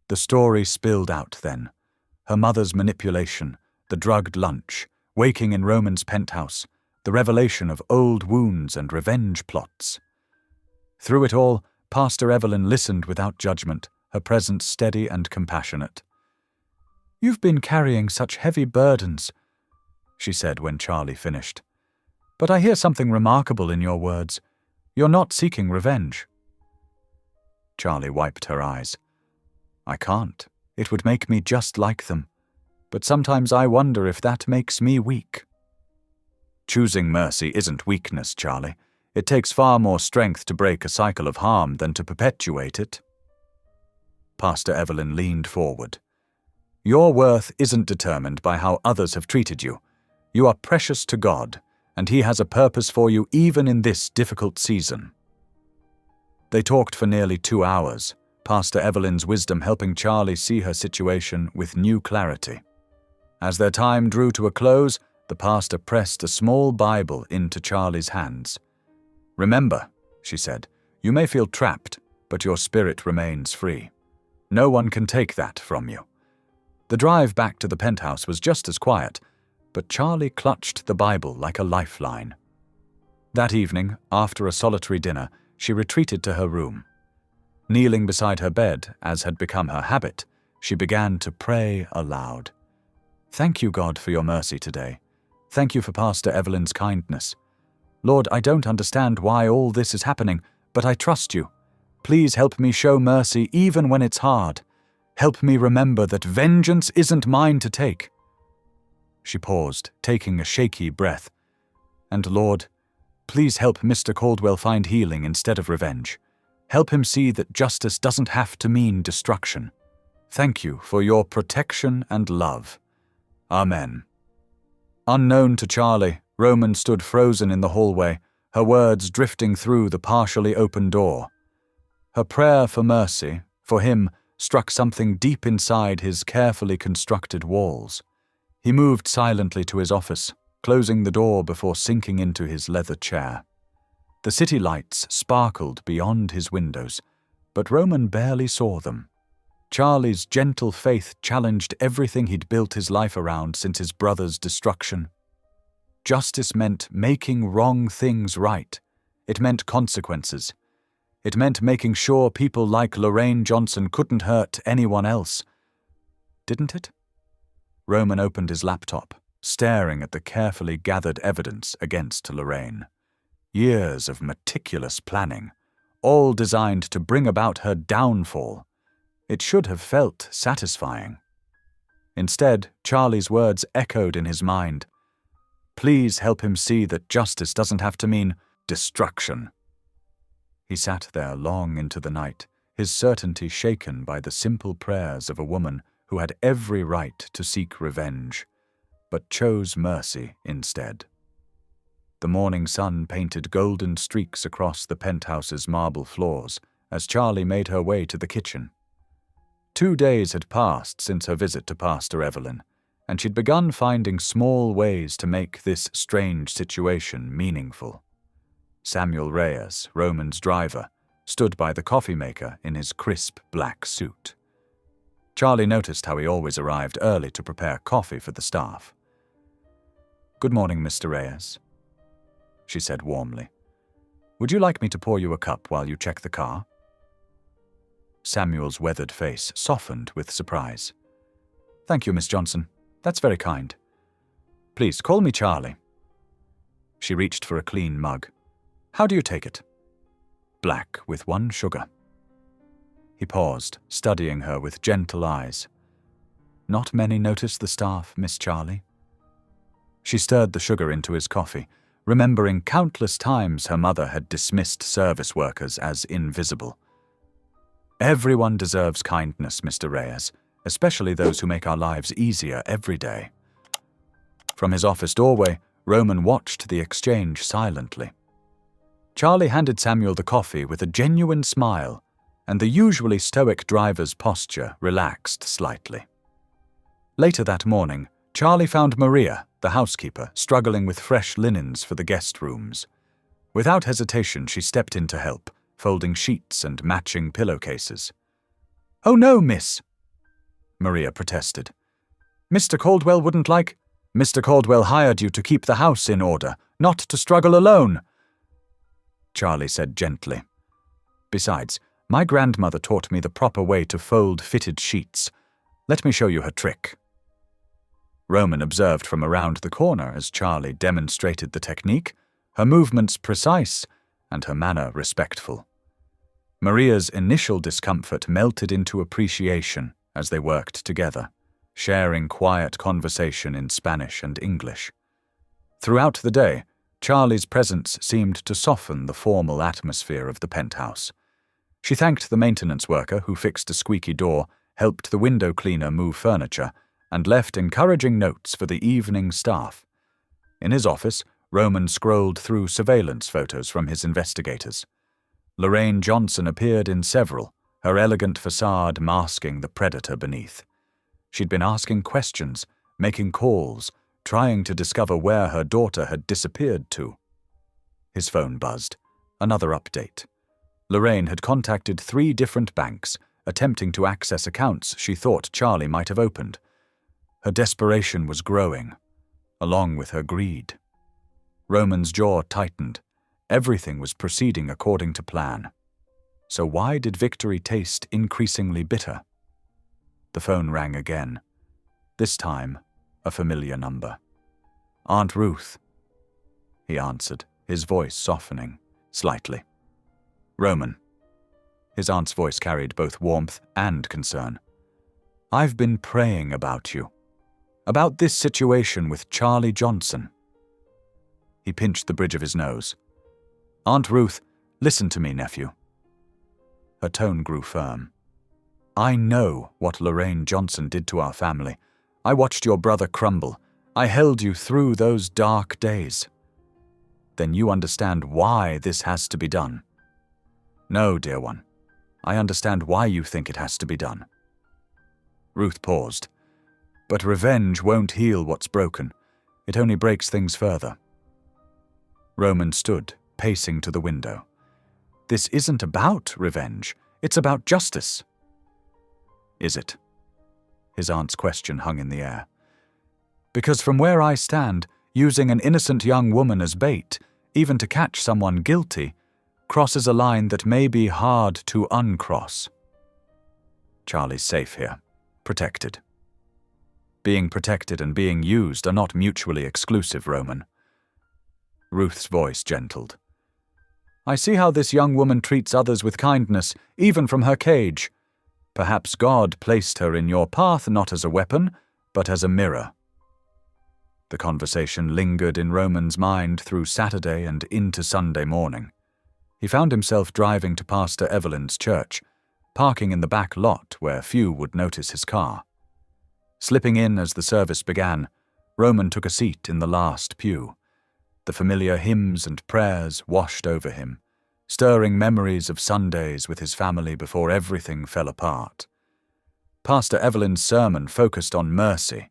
The story spilled out then. Her mother's manipulation, the drugged lunch, waking in Roman's penthouse, the revelation of old wounds and revenge plots. Through it all, Pastor Evelyn listened without judgment, her presence steady and compassionate. "You've been carrying such heavy burdens," she said when Charlie finished. "But I hear something remarkable in your words. You're not seeking revenge." Charlie wiped her eyes. "I can't. It would make me just like them. But sometimes I wonder if that makes me weak." "Choosing mercy isn't weakness, Charlie. It takes far more strength to break a cycle of harm than to perpetuate it." Pastor Evelyn leaned forward. "Your worth isn't determined by how others have treated you. You are precious to God, and He has a purpose for you even in this difficult season." They talked for nearly 2 hours, Pastor Evelyn's wisdom helping Charlie see her situation with new clarity. As their time drew to a close, the pastor pressed a small Bible into Charlie's hands. "Remember," she said, "you may feel trapped, but your spirit remains free. No one can take that from you." The drive back to the penthouse was just as quiet, but Charlie clutched the Bible like a lifeline. That evening, after a solitary dinner, she retreated to her room. Kneeling beside her bed, as had become her habit, she began to pray aloud. "Thank you, God, for your mercy today. Thank you for Pastor Evelyn's kindness. Lord, I don't understand why all this is happening, but I trust you. Please help me show mercy even when it's hard. Help me remember that vengeance isn't mine to take." She paused, taking a shaky breath. "And Lord, please help Mr. Caldwell find healing instead of revenge. Help him see that justice doesn't have to mean destruction. Thank you for your protection and love. Amen." Unknown to Charlie, Roman stood frozen in the hallway, her words drifting through the partially open door. Her prayer for mercy, for him, struck something deep inside his carefully constructed walls. He moved silently to his office, closing the door before sinking into his leather chair. The city lights sparkled beyond his windows, but Roman barely saw them. Charlie's gentle faith challenged everything he'd built his life around since his brother's destruction. Justice meant making wrong things right. It meant consequences. It meant making sure people like Lorraine Johnson couldn't hurt anyone else. Didn't it? Roman opened his laptop, staring at the carefully gathered evidence against Lorraine. Years of meticulous planning, all designed to bring about her downfall. It should have felt satisfying. Instead, Charlie's words echoed in his mind. Please help him see that justice doesn't have to mean destruction. He sat there long into the night, his certainty shaken by the simple prayers of a woman who had every right to seek revenge, but chose mercy instead. The morning sun painted golden streaks across the penthouse's marble floors as Charlie made her way to the kitchen. 2 days had passed since her visit to Pastor Evelyn, and she'd begun finding small ways to make this strange situation meaningful. Samuel Reyes, Roman's driver, stood by the coffee maker in his crisp black suit. Charlie noticed how he always arrived early to prepare coffee for the staff. "Good morning, Mr. Reyes," she said warmly. "Would you like me to pour you a cup while you check the car?" Samuel's weathered face softened with surprise. "Thank you, Miss Johnson. That's very kind. Please, call me Charlie." She reached for a clean mug. "How do you take it?" "Black with 1 sugar." He paused, studying her with gentle eyes. "Not many notice the staff, Miss Charlie." She stirred the sugar into his coffee, remembering countless times her mother had dismissed service workers as invisible. "Everyone deserves kindness, Mr. Reyes, especially those who make our lives easier every day." From his office doorway, Roman watched the exchange silently. Charlie handed Samuel the coffee with a genuine smile, and the usually stoic driver's posture relaxed slightly. Later that morning, Charlie found Maria, the housekeeper, struggling with fresh linens for the guest rooms. Without hesitation, she stepped in to help, folding sheets and matching pillowcases. "Oh no, miss," Maria protested. "Mr. Caldwell wouldn't like—" "Mr. Caldwell hired you to keep the house in order, not to struggle alone," Charlie said gently. "Besides, my grandmother taught me the proper way to fold fitted sheets. Let me show you her trick." Roman observed from around the corner as Charlie demonstrated the technique, her movements precise and her manner respectful. Maria's initial discomfort melted into appreciation as they worked together, sharing quiet conversation in Spanish and English. Throughout the day, Charlie's presence seemed to soften the formal atmosphere of the penthouse. She thanked the maintenance worker who fixed a squeaky door, helped the window cleaner move furniture, and left encouraging notes for the evening staff. In his office, Roman scrolled through surveillance photos from his investigators. Lorraine Johnson appeared in several, her elegant facade masking the predator beneath. She'd been asking questions, making calls, trying to discover where her daughter had disappeared to. His phone buzzed. Another update. Lorraine had contacted 3 different banks, attempting to access accounts she thought Charlie might have opened. Her desperation was growing, along with her greed. Roman's jaw tightened. Everything was proceeding according to plan. So why did victory taste increasingly bitter? The phone rang again. This time, a familiar number. "Aunt Ruth," he answered, his voice softening slightly. "Roman." His aunt's voice carried both warmth and concern. "I've been praying about you. About this situation with Charlie Johnson." He pinched the bridge of his nose. "Aunt Ruth, listen to me, nephew." Her tone grew firm. "I know what Lorraine Johnson did to our family. I watched your brother crumble. I held you through those dark days. Then you understand why this has to be done." "No, dear one. I understand why you think it has to be done." Ruth paused. "But revenge won't heal what's broken. It only breaks things further." Roman stood, pacing to the window. "This isn't about revenge. It's about justice." "Is it?" His aunt's question hung in the air. "Because from where I stand, using an innocent young woman as bait, even to catch someone guilty, crosses a line that may be hard to uncross." Charlie's safe here, protected. Being protected and being used are not mutually exclusive, Roman. Ruth's voice gentled. "I see how this young woman treats others with kindness, even from her cage. Perhaps God placed her in your path not as a weapon, but as a mirror." The conversation lingered in Roman's mind through Saturday and into Sunday morning. He found himself driving to Pastor Evelyn's church, parking in the back lot where few would notice his car. Slipping in as the service began, Roman took a seat in the last pew. The familiar hymns and prayers washed over him, stirring memories of Sundays with his family before everything fell apart. Pastor Evelyn's sermon focused on mercy,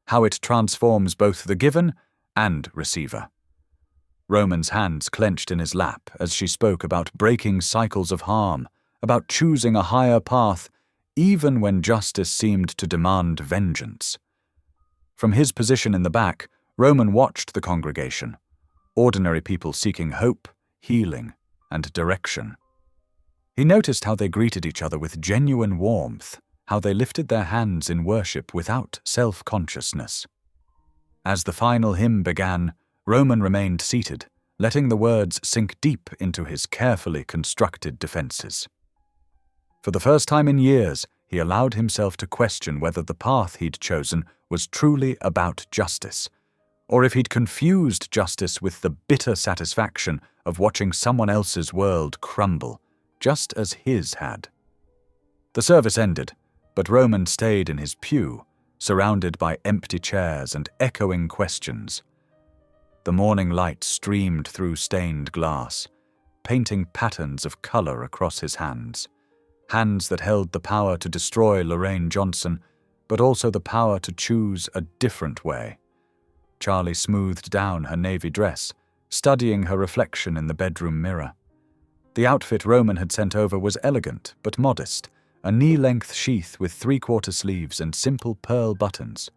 how it transforms both the given and receiver. Roman's hands clenched in his lap as she spoke about breaking cycles of harm, about choosing a higher path, even when justice seemed to demand vengeance. From his position in the back, Roman watched the congregation, ordinary people seeking hope, healing, and direction. He noticed how they greeted each other with genuine warmth, how they lifted their hands in worship without self-consciousness. As the final hymn began, Roman remained seated, letting the words sink deep into his carefully constructed defenses. For the first time in years, he allowed himself to question whether the path he'd chosen was truly about justice, or if he'd confused justice with the bitter satisfaction of watching someone else's world crumble, just as his had. The service ended, but Roman stayed in his pew, surrounded by empty chairs and echoing questions. The morning light streamed through stained glass, painting patterns of color across his hands that held the power to destroy Lorraine Johnson, but also the power to choose a different way. Charlie smoothed down her navy dress, studying her reflection in the bedroom mirror. The outfit Roman had sent over was elegant but modest, a knee-length sheath with three-quarter sleeves and simple pearl buttons.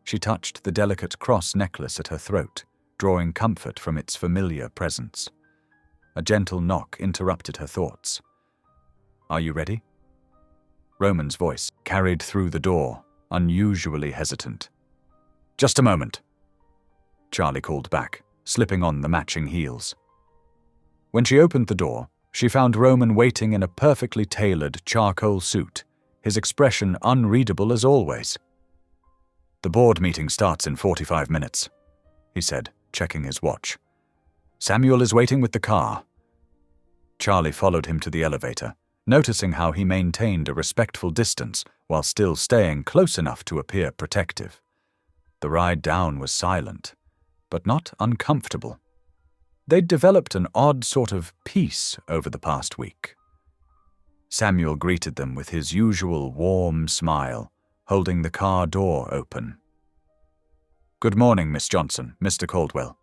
She touched the delicate cross necklace at her throat, drawing comfort from its familiar presence. A gentle knock interrupted her thoughts. "Are you ready?" Roman's voice carried through the door, unusually hesitant. "Just a moment," Charlie called back, slipping on the matching heels. When she opened the door, she found Roman waiting in a perfectly tailored charcoal suit, his expression unreadable as always. "The board meeting starts in 45 minutes, he said, checking his watch. "Samuel is waiting with the car." Charlie followed him to the elevator, noticing how he maintained a respectful distance while still staying close enough to appear protective. The ride down was silent, but not uncomfortable. They'd developed an odd sort of peace over the past week. Samuel greeted them with his usual warm smile, holding the car door open. "Good morning, Miss Johnson, Mr. Caldwell."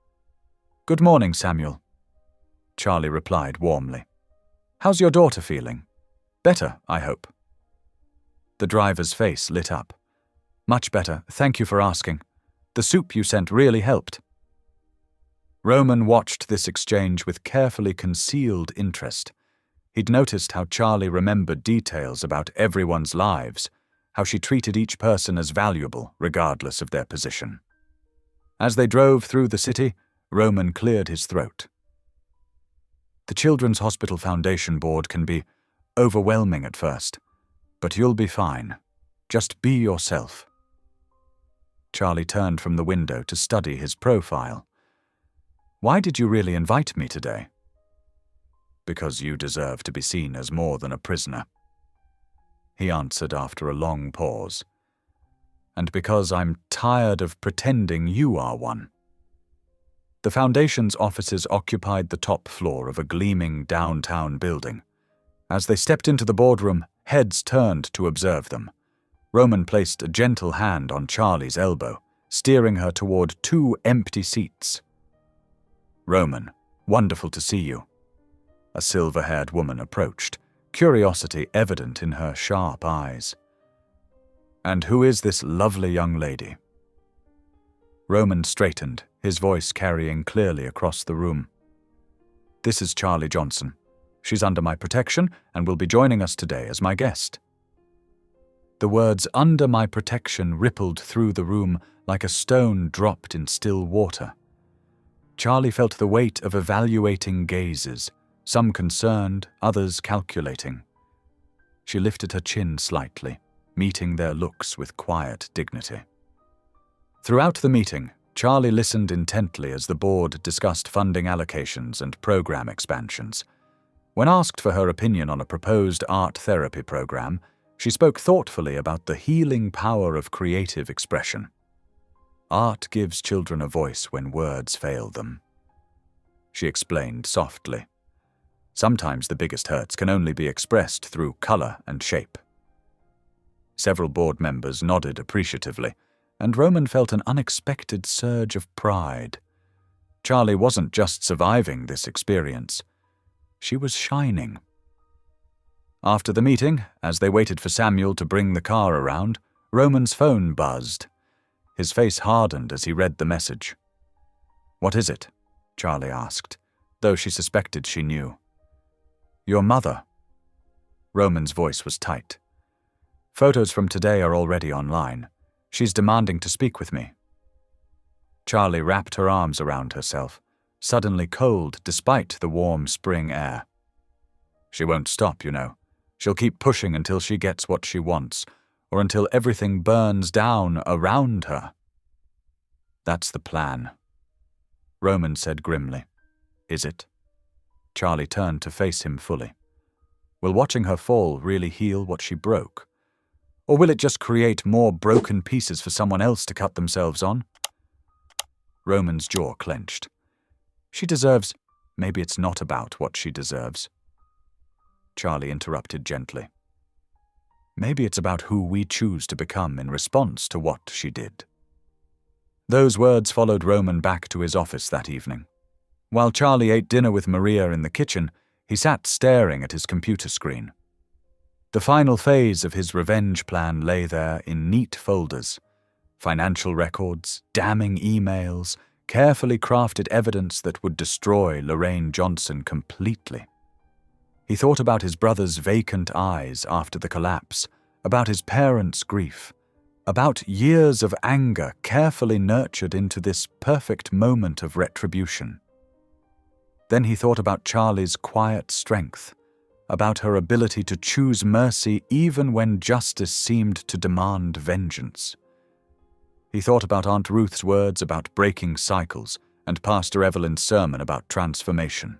"Good morning, Samuel," Charlie replied warmly. "How's your daughter feeling? Better, I hope." The driver's face lit up. "Much better, thank you for asking. The soup you sent really helped." Roman watched this exchange with carefully concealed interest. He'd noticed how Charlie remembered details about everyone's lives, how she treated each person as valuable, regardless of their position. As they drove through the city, Roman cleared his throat. "The Children's Hospital Foundation Board can be overwhelming at first, but you'll be fine. Just be yourself." Charlie turned from the window to study his profile. "Why did you really invite me today?" "Because you deserve to be seen as more than a prisoner," he answered after a long pause. "And because I'm tired of pretending you are one." The Foundation's offices occupied the top floor of a gleaming downtown building. As they stepped into the boardroom, heads turned to observe them. Roman placed a gentle hand on Charlie's elbow, steering her toward two empty seats. "Roman, wonderful to see you." A silver-haired woman approached, curiosity evident in her sharp eyes. "And who is this lovely young lady?" Roman straightened, his voice carrying clearly across the room. "This is Charlie Johnson. She's under my protection and will be joining us today as my guest." The words "under my protection" rippled through the room like a stone dropped in still water. Charlie felt the weight of evaluating gazes, some concerned, others calculating. She lifted her chin slightly, meeting their looks with quiet dignity. Throughout the meeting, Charlie listened intently as the board discussed funding allocations and program expansions. When asked for her opinion on a proposed art therapy program, she spoke thoughtfully about the healing power of creative expression. Art gives children a voice when words fail them. She explained softly. Sometimes the biggest hurts can only be expressed through color and shape. Several board members nodded appreciatively, and Roman felt an unexpected surge of pride. Charlie wasn't just surviving this experience. She was shining. After the meeting, as they waited for Samuel to bring the car around, Roman's phone buzzed. His face hardened as he read the message. "What is it?" Charlie asked, though she suspected she knew. "Your mother." Roman's voice was tight. "Photos from today are already online. She's demanding to speak with me." Charlie wrapped her arms around herself, suddenly cold despite the warm spring air. "She won't stop, you know. She'll keep pushing until she gets what she wants, or until everything burns down around her." "That's the plan," Roman said grimly. "Is it?" Charlie turned to face him fully. "Will watching her fall really heal what she broke? Or will it just create more broken pieces for someone else to cut themselves on?" Roman's jaw clenched. "She deserves— Maybe it's not about what she deserves." Charlie interrupted gently. "Maybe it's about who we choose to become in response to what she did." Those words followed Roman back to his office that evening. While Charlie ate dinner with Maria in the kitchen, he sat staring at his computer screen. The final phase of his revenge plan lay there in neat folders. Financial records, damning emails, carefully crafted evidence that would destroy Lorraine Johnson completely. He thought about his brother's vacant eyes after the collapse, about his parents' grief, about years of anger carefully nurtured into this perfect moment of retribution. Then he thought about Charlie's quiet strength, about her ability to choose mercy even when justice seemed to demand vengeance. He thought about Aunt Ruth's words about breaking cycles and Pastor Evelyn's sermon about transformation.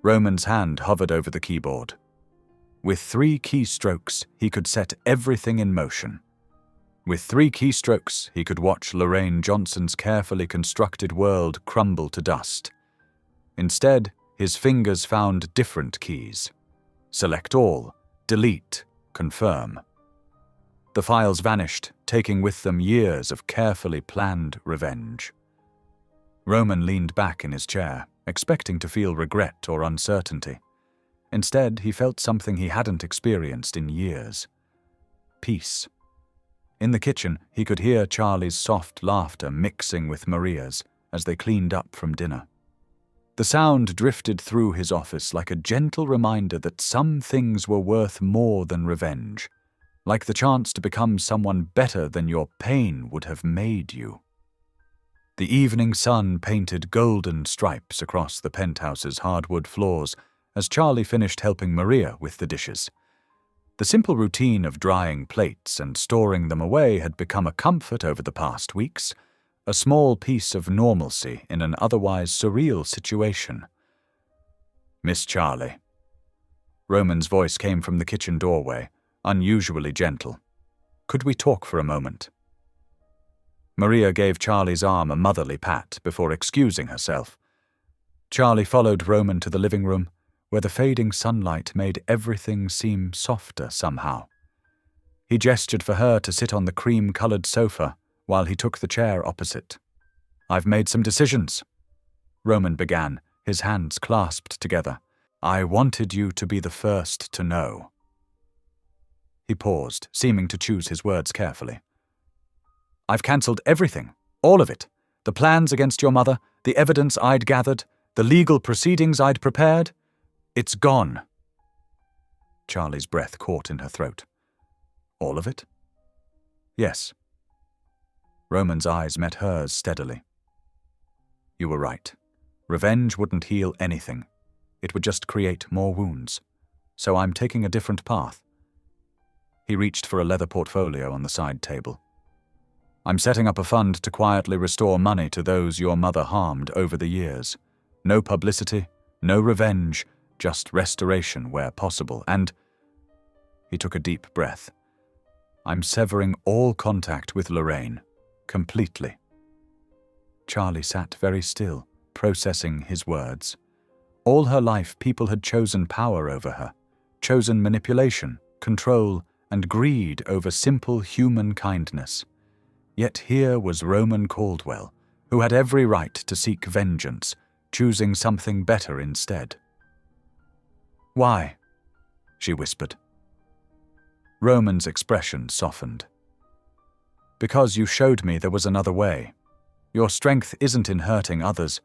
Roman's hand hovered over the keyboard. With 3 keystrokes, he could set everything in motion. With 3 keystrokes, he could watch Lorraine Johnson's carefully constructed world crumble to dust. Instead, his fingers found different keys. Select all, delete, confirm. The files vanished, taking with them years of carefully planned revenge. Roman leaned back in his chair, expecting to feel regret or uncertainty. Instead, he felt something he hadn't experienced in years. Peace. In the kitchen, he could hear Charlie's soft laughter mixing with Maria's as they cleaned up from dinner. The sound drifted through his office like a gentle reminder that some things were worth more than revenge, like the chance to become someone better than your pain would have made you. The evening sun painted golden stripes across the penthouse's hardwood floors as Charlie finished helping Maria with the dishes. The simple routine of drying plates and storing them away had become a comfort over the past weeks, a small piece of normalcy in an otherwise surreal situation. "Miss Charlie." Roman's voice came from the kitchen doorway, unusually gentle. "Could we talk for a moment?" Maria gave Charlie's arm a motherly pat before excusing herself. Charlie followed Roman to the living room, where the fading sunlight made everything seem softer somehow. He gestured for her to sit on the cream-colored sofa while he took the chair opposite. "I've made some decisions," Roman began, his hands clasped together. "I wanted you to be the first to know." He paused, seeming to choose his words carefully. "I've cancelled everything, all of it. The plans against your mother, the evidence I'd gathered, the legal proceedings I'd prepared. It's gone." Charlie's breath caught in her throat. "All of it?" "Yes." Roman's eyes met hers steadily. "You were right. Revenge wouldn't heal anything. It would just create more wounds. So I'm taking a different path." He reached for a leather portfolio on the side table. "I'm setting up a fund to quietly restore money to those your mother harmed over the years. No publicity, no revenge, just restoration where possible, and—" He took a deep breath. "I'm severing all contact with Lorraine, completely." Charlie sat very still, processing his words. All her life, people had chosen power over her, chosen manipulation, control, and greed over simple human kindness. Yet here was Roman Caldwell, who had every right to seek vengeance, choosing something better instead. "Why?" she whispered. Roman's expression softened. "Because you showed me there was another way. Your strength isn't in hurting others.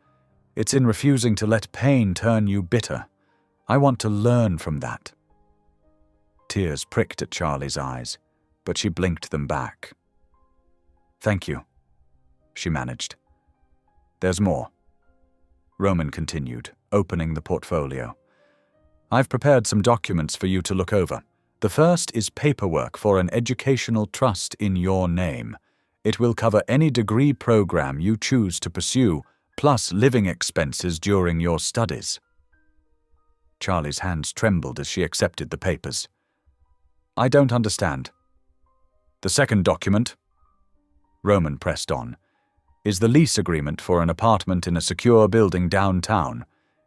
It's in refusing to let pain turn you bitter. I want to learn from that." Tears pricked at Charlie's eyes, but she blinked them back. "Thank you," she managed. "There's more," Roman continued, opening the portfolio. "I've prepared some documents for you to look over. The first is paperwork for an educational trust in your name. It will cover any degree program you choose to pursue, plus living expenses during your studies." Charlie's hands trembled as she accepted the papers. "I don't understand." "The second document," Roman pressed on, "is the lease agreement for an apartment in a secure building downtown.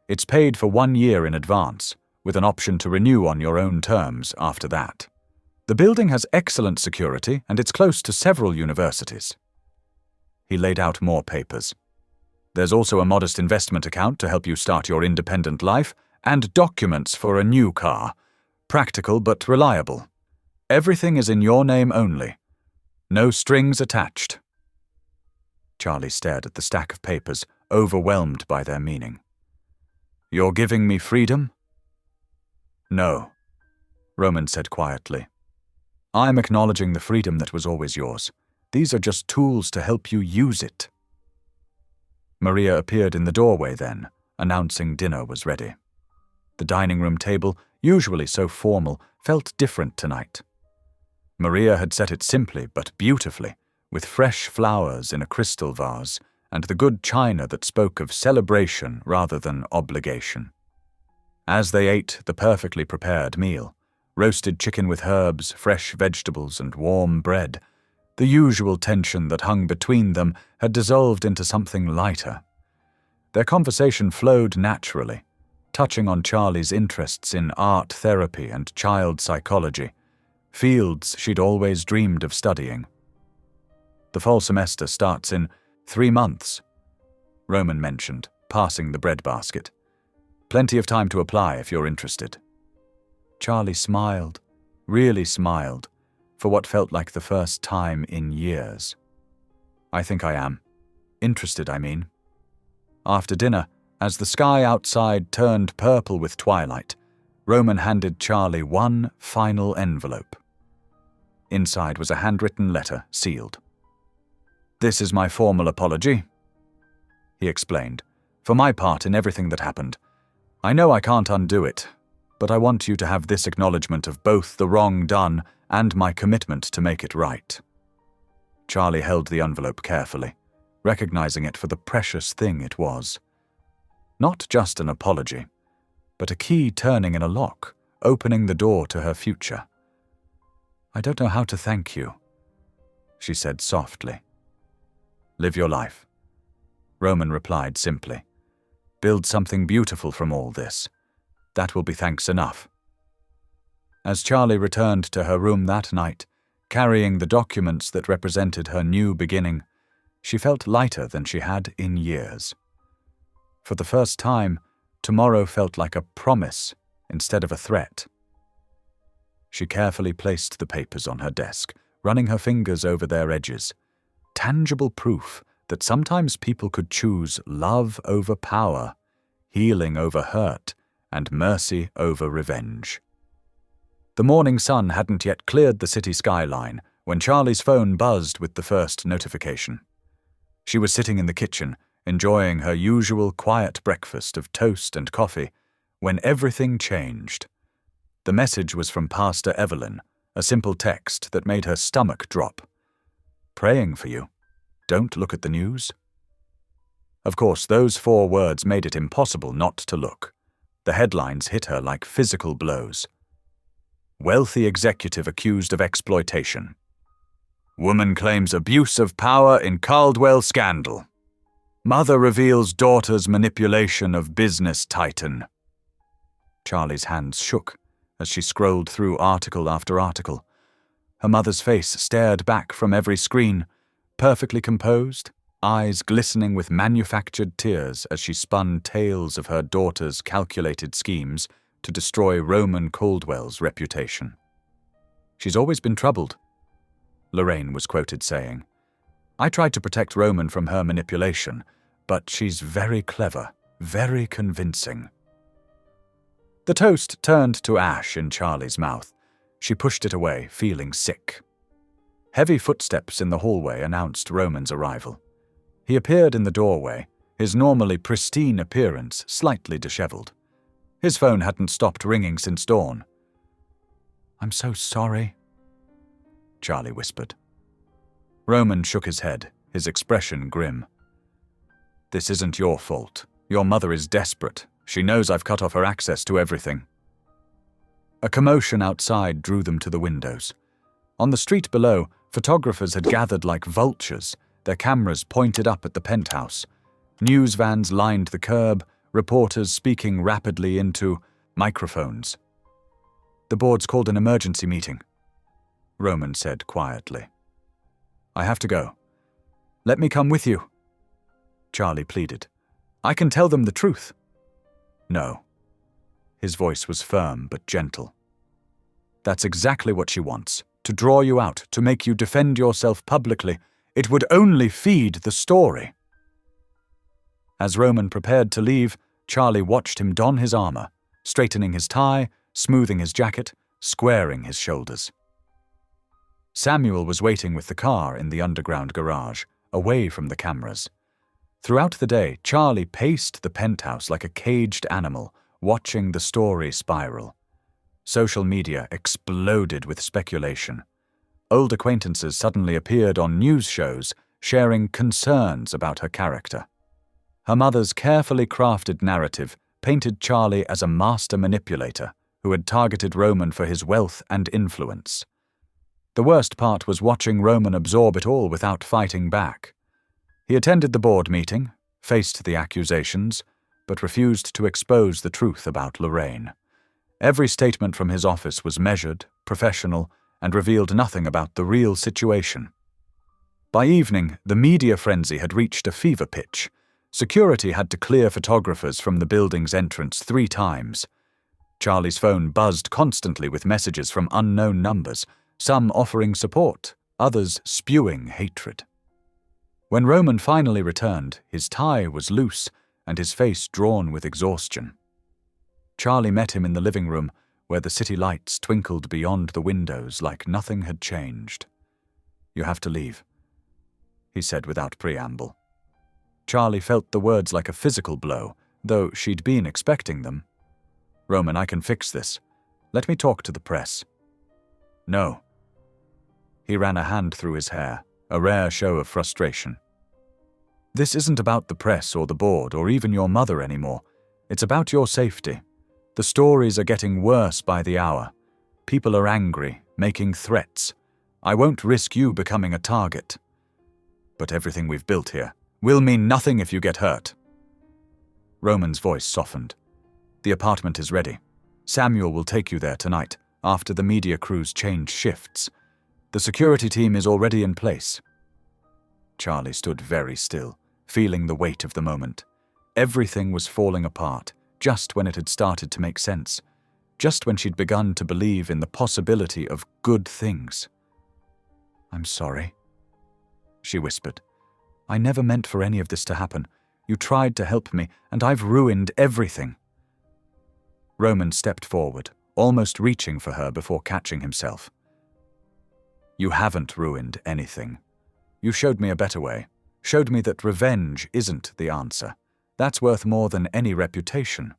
It's paid for 1 year in advance, with an option to renew on your own terms after that. The building has excellent security and it's close to several universities." He laid out more papers. There's also a modest investment account to help you start your independent life, and documents for a new car. Practical but reliable. Everything is in your name only. No strings attached. Charlie stared at the stack of papers, overwhelmed by their meaning. You're giving me freedom? No, Roman said quietly. I'm acknowledging the freedom that was always yours. These are just tools to help you use it. Maria appeared in the doorway then, announcing dinner was ready. The dining room table, usually so formal, felt different tonight. Maria had set it simply but beautifully, with fresh flowers in a crystal vase, and the good china that spoke of celebration rather than obligation. As they ate the perfectly prepared meal, roasted chicken with herbs, fresh vegetables, and warm bread, the usual tension that hung between them had dissolved into something lighter. Their conversation flowed naturally, touching on Charlie's interests in art therapy and child psychology, fields she'd always dreamed of studying. The fall semester starts in 3 months, Roman mentioned, passing the bread basket. Plenty of time to apply if you're interested. Charlie smiled, really smiled, for what felt like the first time in years. I think I am. Interested, I mean. After dinner, as the sky outside turned purple with twilight, Roman handed Charlie one final envelope. Inside was a handwritten letter, sealed. This is my formal apology, he explained, for my part in everything that happened. I know I can't undo it, but I want you to have this acknowledgement of both the wrong done and my commitment to make it right. Charlie held the envelope carefully, recognizing it for the precious thing it was. Not just an apology, but a key turning in a lock, opening the door to her future. I don't know how to thank you, she said softly. Live your life, Roman replied simply. Build something beautiful from all this. That will be thanks enough. As Charlie returned to her room that night, carrying the documents that represented her new beginning, she felt lighter than she had in years. For the first time, tomorrow felt like a promise instead of a threat. She carefully placed the papers on her desk, running her fingers over their edges. Tangible proof that sometimes people could choose love over power, healing over hurt, and mercy over revenge. The morning sun hadn't yet cleared the city skyline when Charlie's phone buzzed with the first notification. She was sitting in the kitchen, enjoying her usual quiet breakfast of toast and coffee, when everything changed. The message was from Pastor Evelyn, a simple text that made her stomach drop. Praying for you. Don't look at the news. Of course, those 4 words made it impossible not to look. The headlines hit her like physical blows. Wealthy executive accused of exploitation. Woman claims abuse of power in Caldwell scandal. Mother reveals daughter's manipulation of business titan. Charlie's hands shook as she scrolled through article after article. Her mother's face stared back from every screen, perfectly composed, eyes glistening with manufactured tears as she spun tales of her daughter's calculated schemes to destroy Roman Caldwell's reputation. She's always been troubled, Lorraine was quoted saying. I tried to protect Roman from her manipulation, but she's very clever, very convincing. The toast turned to ash in Charlie's mouth. She pushed it away, feeling sick. Heavy footsteps in the hallway announced Roman's arrival. He appeared in the doorway, his normally pristine appearance slightly disheveled. His phone hadn't stopped ringing since dawn. I'm so sorry, Charlie whispered. Roman shook his head, his expression grim. This isn't your fault. Your mother is desperate. She knows I've cut off her access to everything. A commotion outside drew them to the windows. On the street below, photographers had gathered like vultures, their cameras pointed up at the penthouse. News vans lined the curb, reporters speaking rapidly into microphones. The board's called an emergency meeting, Roman said quietly. I have to go. Let me come with you," Charlie pleaded. "I can tell them the truth." "No." His voice was firm but gentle. "That's exactly what she wants, to draw you out, to make you defend yourself publicly. It would only feed the story." As Roman prepared to leave, Charlie watched him don his armor, straightening his tie, smoothing his jacket, squaring his shoulders. Samuel was waiting with the car in the underground garage, away from the cameras. Throughout the day, Charlie paced the penthouse like a caged animal, watching the story spiral. Social media exploded with speculation. Old acquaintances suddenly appeared on news shows, sharing concerns about her character. Her mother's carefully crafted narrative painted Charlie as a master manipulator who had targeted Roman for his wealth and influence. The worst part was watching Roman absorb it all without fighting back. He attended the board meeting, faced the accusations, but refused to expose the truth about Lorraine. Every statement from his office was measured, professional, and revealed nothing about the real situation. By evening, the media frenzy had reached a fever pitch. Security had to clear photographers from the building's entrance 3 times. Charlie's phone buzzed constantly with messages from unknown numbers, some offering support, others spewing hatred. When Roman finally returned, his tie was loose and his face drawn with exhaustion. Charlie met him in the living room, where the city lights twinkled beyond the windows like nothing had changed. "You have to leave," he said without preamble. Charlie felt the words like a physical blow, though she'd been expecting them. "Roman, I can fix this. Let me talk to the press." "No." He ran a hand through his hair, a rare show of frustration. "This isn't about the press or the board or even your mother anymore. It's about your safety. The stories are getting worse by the hour. People are angry, making threats. I won't risk you becoming a target. But everything we've built here will mean nothing if you get hurt." Roman's voice softened. "The apartment is ready. Samuel will take you there tonight, after the media crews change shifts. The security team is already in place." Charlie stood very still, feeling the weight of the moment. Everything was falling apart, just when it had started to make sense, just when she'd begun to believe in the possibility of good things. "I'm sorry," she whispered. "I never meant for any of this to happen. You tried to help me, and I've ruined everything." Roman stepped forward, almost reaching for her before catching himself. "You haven't ruined anything. You showed me a better way, showed me that revenge isn't the answer. That's worth more than any reputation."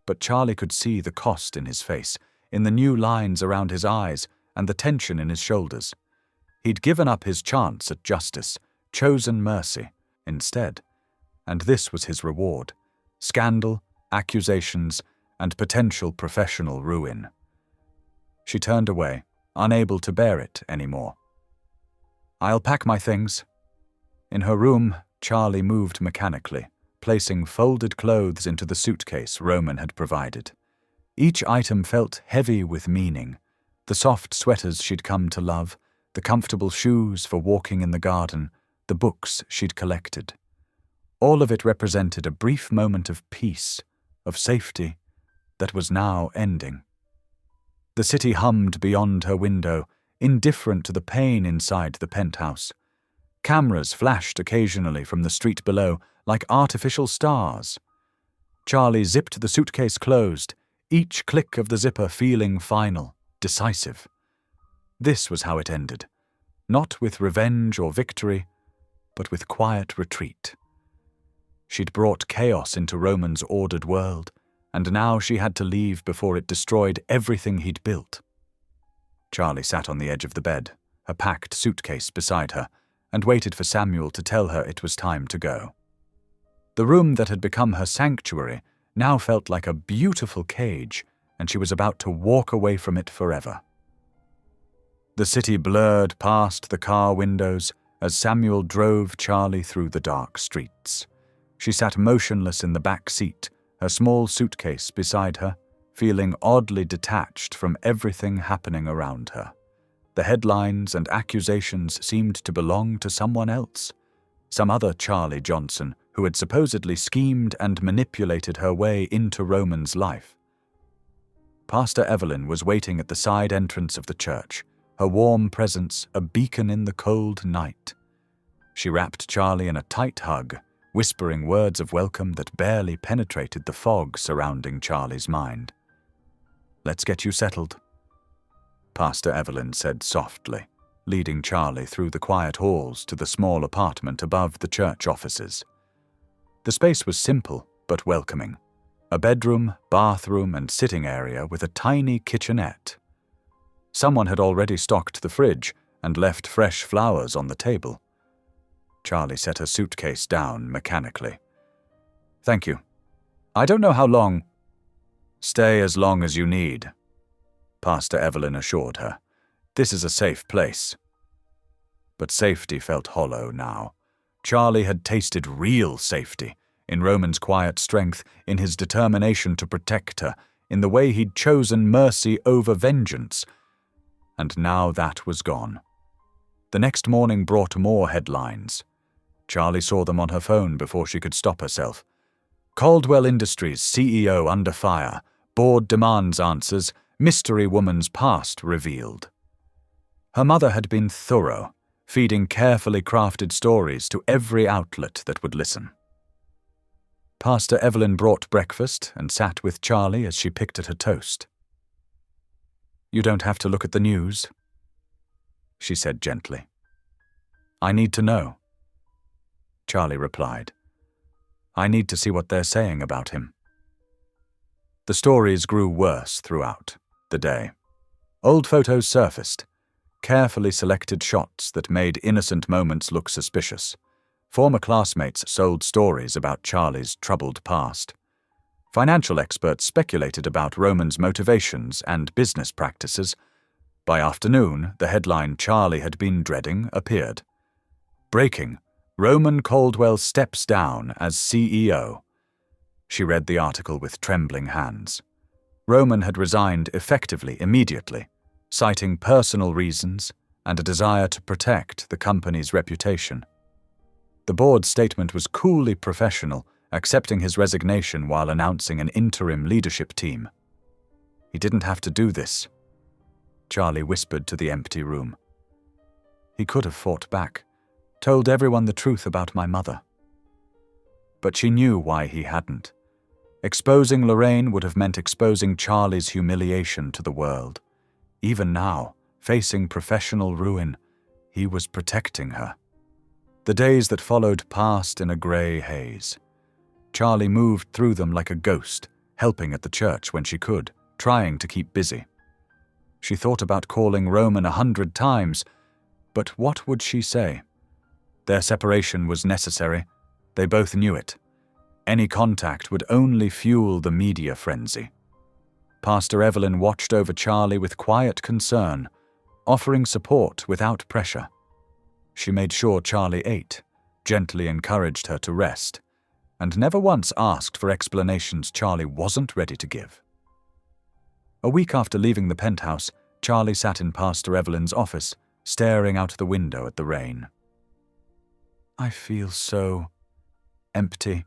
But Charlie could see the cost in his face, in the new lines around his eyes and the tension in his shoulders. He'd given up his chance at justice, chosen mercy instead, and this was his reward: scandal, accusations, and potential professional ruin. She turned away, unable to bear it anymore. "I'll pack my things." In her room, Charlie moved mechanically, placing folded clothes into the suitcase Roman had provided. Each item felt heavy with meaning: the soft sweaters she'd come to love, the comfortable shoes for walking in the garden, the books she'd collected. All of it represented a brief moment of peace, of safety, that was now ending. The city hummed beyond her window, indifferent to the pain inside the penthouse. Cameras flashed occasionally from the street below, like artificial stars. Charlie zipped the suitcase closed, each click of the zipper feeling final, decisive. This was how it ended, not with revenge or victory, but with quiet retreat. She'd brought chaos into Roman's ordered world, and now she had to leave before it destroyed everything he'd built. Charlie sat on the edge of the bed, a packed suitcase beside her, and waited for Samuel to tell her it was time to go. The room that had become her sanctuary now felt like a beautiful cage, and she was about to walk away from it forever. The city blurred past the car windows as Samuel drove Charlie through the dark streets. She sat motionless in the back seat, her small suitcase beside her, feeling oddly detached from everything happening around her. The headlines and accusations seemed to belong to someone else, some other Charlie Johnson who had supposedly schemed and manipulated her way into Roman's life. Pastor Evelyn was waiting at the side entrance of the church, her warm presence a beacon in the cold night. She wrapped Charlie in a tight hug, whispering words of welcome that barely penetrated the fog surrounding Charlie's mind. "Let's get you settled," Pastor Evelyn said softly, leading Charlie through the quiet halls to the small apartment above the church offices. The space was simple but welcoming. A bedroom, bathroom, and sitting area with a tiny kitchenette. Someone had already stocked the fridge and left fresh flowers on the table. Charlie set her suitcase down mechanically. "Thank you. I don't know how long—" "Stay as long as you need," Pastor Evelyn assured her. "This is a safe place." But safety felt hollow now. Charlie had tasted real safety, in Roman's quiet strength, in his determination to protect her, in the way he'd chosen mercy over vengeance. And now that was gone. The next morning brought more headlines. Charlie saw them on her phone before she could stop herself. Caldwell Industries CEO under fire. Board demands answers. Mystery woman's past revealed. Her mother had been thorough, feeding carefully crafted stories to every outlet that would listen. Pastor Evelyn brought breakfast and sat with Charlie as she picked at her toast. "You don't have to look at the news," she said gently. "I need to know." Charlie replied, "I need to see what they're saying about him." The stories grew worse throughout the day. Old photos surfaced, carefully selected shots that made innocent moments look suspicious. Former classmates sold stories about Charlie's troubled past. Financial experts speculated about Roman's motivations and business practices. By afternoon, the headline Charlie had been dreading appeared. "Breaking: Roman Caldwell steps down as CEO." She read the article with trembling hands. Roman had resigned effectively immediately, citing personal reasons and a desire to protect the company's reputation. The board's statement was coolly professional, accepting his resignation while announcing an interim leadership team. "He didn't have to do this," Charlie whispered to the empty room. "He could have fought back, told everyone the truth about my mother." But she knew why he hadn't. Exposing Lorraine would have meant exposing Charlie's humiliation to the world. Even now, facing professional ruin, he was protecting her. The days that followed passed in a grey haze. Charlie moved through them like a ghost, helping at the church when she could, trying to keep busy. She thought about calling Roman 100 times, but what would she say? Their separation was necessary. They both knew it. Any contact would only fuel the media frenzy. Pastor Evelyn watched over Charlie with quiet concern, offering support without pressure. She made sure Charlie ate, gently encouraged her to rest, and never once asked for explanations Charlie wasn't ready to give. A week after leaving the penthouse, Charlie sat in Pastor Evelyn's office, staring out the window at the rain. "I feel so empty,"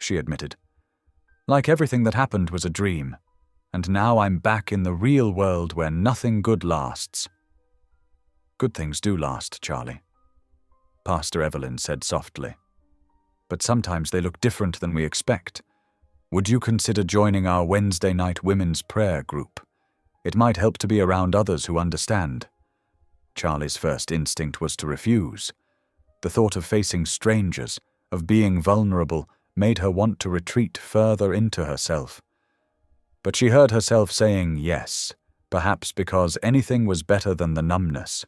she admitted. "Like everything that happened was a dream, and now I'm back in the real world where nothing good lasts." "Good things do last, Charlie," Pastor Evelyn said softly. "But sometimes they look different than we expect. Would you consider joining our Wednesday night women's prayer group? It might help to be around others who understand." Charlie's first instinct was to refuse. The thought of facing strangers, of being vulnerable, made her want to retreat further into herself. But she heard herself saying yes, perhaps because anything was better than the numbness.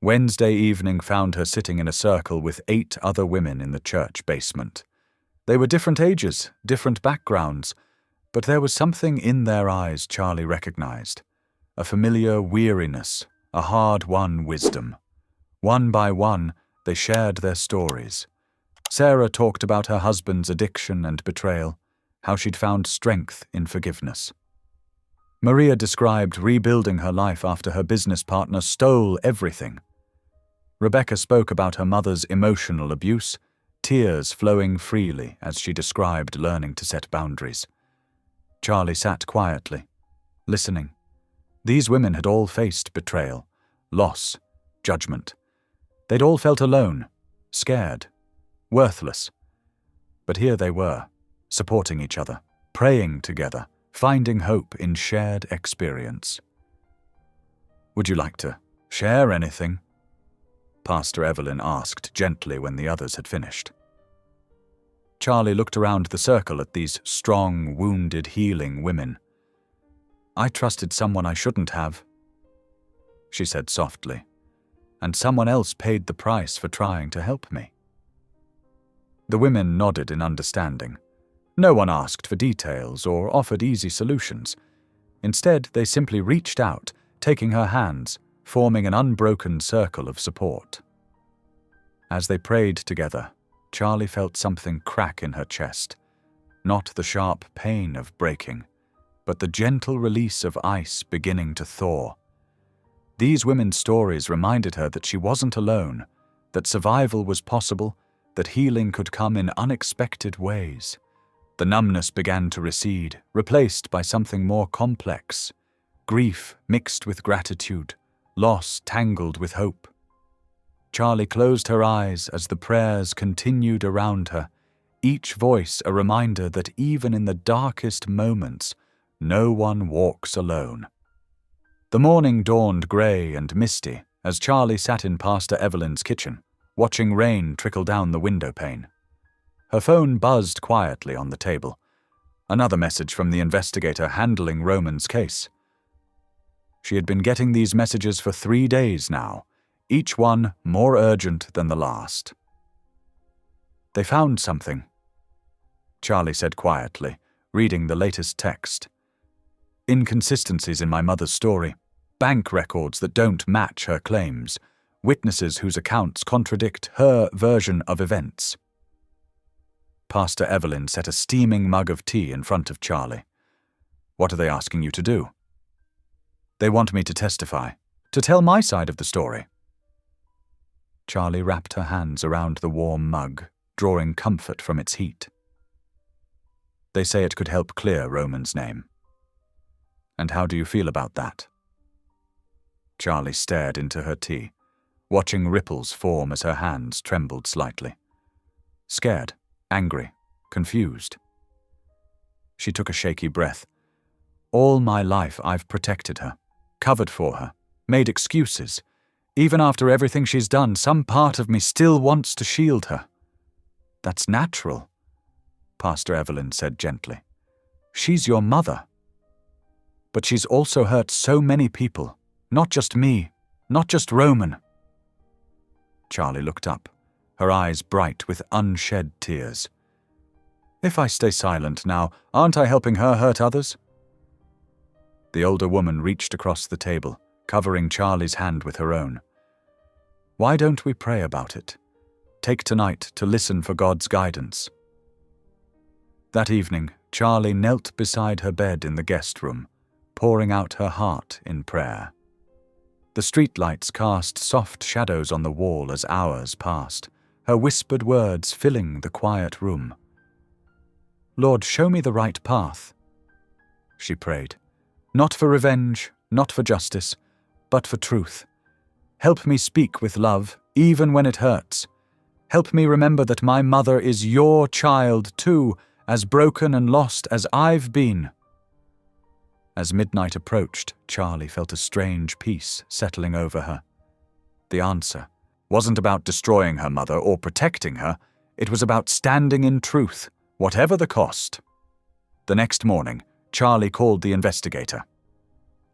Wednesday evening found her sitting in a circle with 8 other women in the church basement. They were different ages, different backgrounds, but there was something in their eyes Charlie recognized. A familiar weariness, a hard-won wisdom. One by one, they shared their stories. Sarah talked about her husband's addiction and betrayal, how she'd found strength in forgiveness. Maria described rebuilding her life after her business partner stole everything. Rebecca spoke about her mother's emotional abuse, tears flowing freely as she described learning to set boundaries. Charlie sat quietly, listening. These women had all faced betrayal, loss, judgment. They'd all felt alone, scared, worthless. But here they were, supporting each other, praying together, finding hope in shared experience. "Would you like to share anything?" Pastor Evelyn asked gently when the others had finished. Charlie looked around the circle at these strong, wounded, healing women. "I trusted someone I shouldn't have," she said softly, "and someone else paid the price for trying to help me." The women nodded in understanding. No one asked for details or offered easy solutions. Instead, they simply reached out, taking her hands, forming an unbroken circle of support. As they prayed together, Charlie felt something crack in her chest. Not the sharp pain of breaking, but the gentle release of ice beginning to thaw. These women's stories reminded her that she wasn't alone, that survival was possible, that healing could come in unexpected ways. The numbness began to recede, replaced by something more complex. Grief mixed with gratitude, loss tangled with hope. Charlie closed her eyes as the prayers continued around her, each voice a reminder that even in the darkest moments, no one walks alone. The morning dawned grey and misty as Charlie sat in Pastor Evelyn's kitchen, watching rain trickle down the window pane. Her phone buzzed quietly on the table. Another message from the investigator handling Roman's case. She had been getting these messages for 3 days now, each one more urgent than the last. "They found something," Charlie said quietly, reading the latest text. "Inconsistencies in my mother's story, bank records that don't match her claims, witnesses whose accounts contradict her version of events." Pastor Evelyn set a steaming mug of tea in front of Charlie. "What are they asking you to do?" "They want me to testify, to tell my side of the story." Charlie wrapped her hands around the warm mug, drawing comfort from its heat. "They say it could help clear Roman's name." "And how do you feel about that?" Charlie stared into her tea, watching ripples form as her hands trembled slightly. Scared, angry, confused. She took a shaky breath. "All my life I've protected her, covered for her, made excuses. Even after everything she's done, some part of me still wants to shield her." "That's natural," Pastor Evelyn said gently. "She's your mother. But she's also hurt so many people, not just me, not just Roman." Charlie looked up, her eyes bright with unshed tears. "If I stay silent now, aren't I helping her hurt others?" The older woman reached across the table, covering Charlie's hand with her own. "Why don't we pray about it? Take tonight to listen for God's guidance." That evening, Charlie knelt beside her bed in the guest room, pouring out her heart in prayer. The streetlights cast soft shadows on the wall as hours passed, her whispered words filling the quiet room. "Lord, show me the right path," she prayed. "Not for revenge, not for justice, but for truth. Help me speak with love, even when it hurts. Help me remember that my mother is your child too, as broken and lost as I've been." As midnight approached, Charlie felt a strange peace settling over her. The answer wasn't about destroying her mother or protecting her. It was about standing in truth, whatever the cost. The next morning, Charlie called the investigator.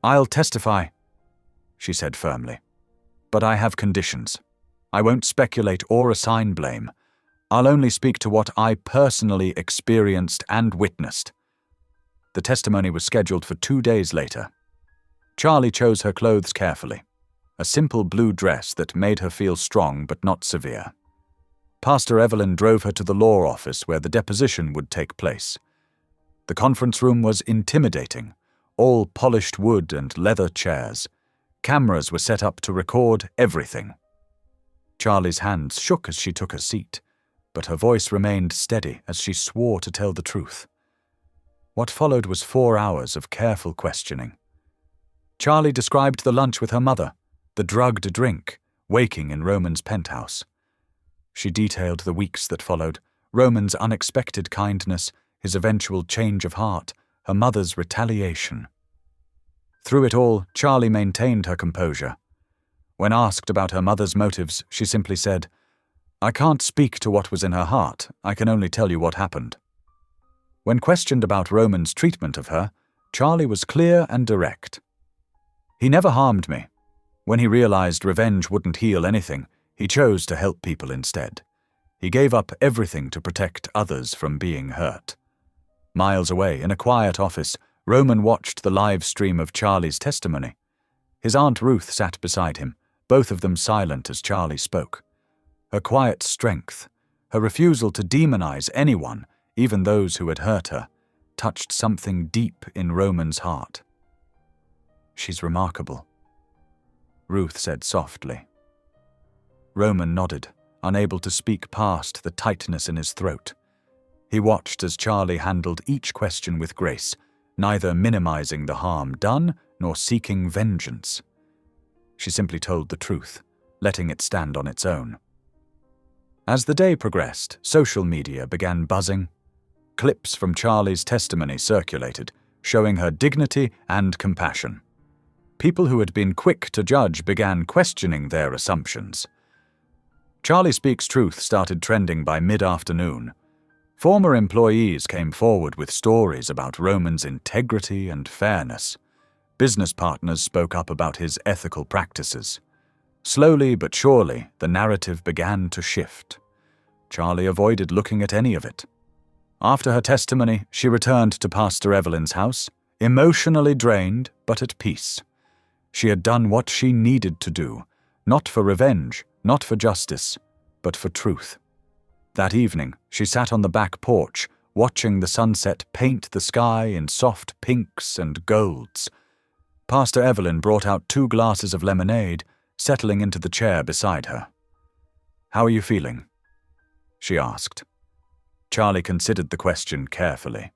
"I'll testify," she said firmly. "But I have conditions. I won't speculate or assign blame. I'll only speak to what I personally experienced and witnessed." The testimony was scheduled for 2 days later. Charlie chose her clothes carefully, a simple blue dress that made her feel strong but not severe. Pastor Evelyn drove her to the law office where the deposition would take place. The conference room was intimidating, all polished wood and leather chairs. Cameras were set up to record everything. Charlie's hands shook as she took her seat, but her voice remained steady as she swore to tell the truth. What followed was 4 hours of careful questioning. Charlie described the lunch with her mother, the drugged drink, waking in Roman's penthouse. She detailed the weeks that followed, Roman's unexpected kindness, his eventual change of heart, her mother's retaliation. Through it all, Charlie maintained her composure. When asked about her mother's motives, she simply said, "I can't speak to what was in her heart, I can only tell you what happened." When questioned about Roman's treatment of her, Charlie was clear and direct. "He never harmed me. When he realized revenge wouldn't heal anything, he chose to help people instead. He gave up everything to protect others from being hurt." Miles away, in a quiet office, Roman watched the live stream of Charlie's testimony. His Aunt Ruth sat beside him, both of them silent as Charlie spoke. Her quiet strength, her refusal to demonize anyone, even those who had hurt her, touched something deep in Roman's heart. "She's remarkable," Ruth said softly. Roman nodded, unable to speak past the tightness in his throat. He watched as Charlie handled each question with grace, neither minimizing the harm done nor seeking vengeance. She simply told the truth, letting it stand on its own. As the day progressed, social media began buzzing. Clips from Charlie's testimony circulated, showing her dignity and compassion. People who had been quick to judge began questioning their assumptions. Charlie Speaks Truth started trending by mid-afternoon. Former employees came forward with stories about Roman's integrity and fairness. Business partners spoke up about his ethical practices. Slowly but surely, the narrative began to shift. Charlie avoided looking at any of it. After her testimony, she returned to Pastor Evelyn's house, emotionally drained but at peace. She had done what she needed to do, not for revenge, not for justice, but for truth. That evening, she sat on the back porch, watching the sunset paint the sky in soft pinks and golds. Pastor Evelyn brought out 2 glasses of lemonade, settling into the chair beside her. "How are you feeling?" she asked. Charlie considered the question carefully.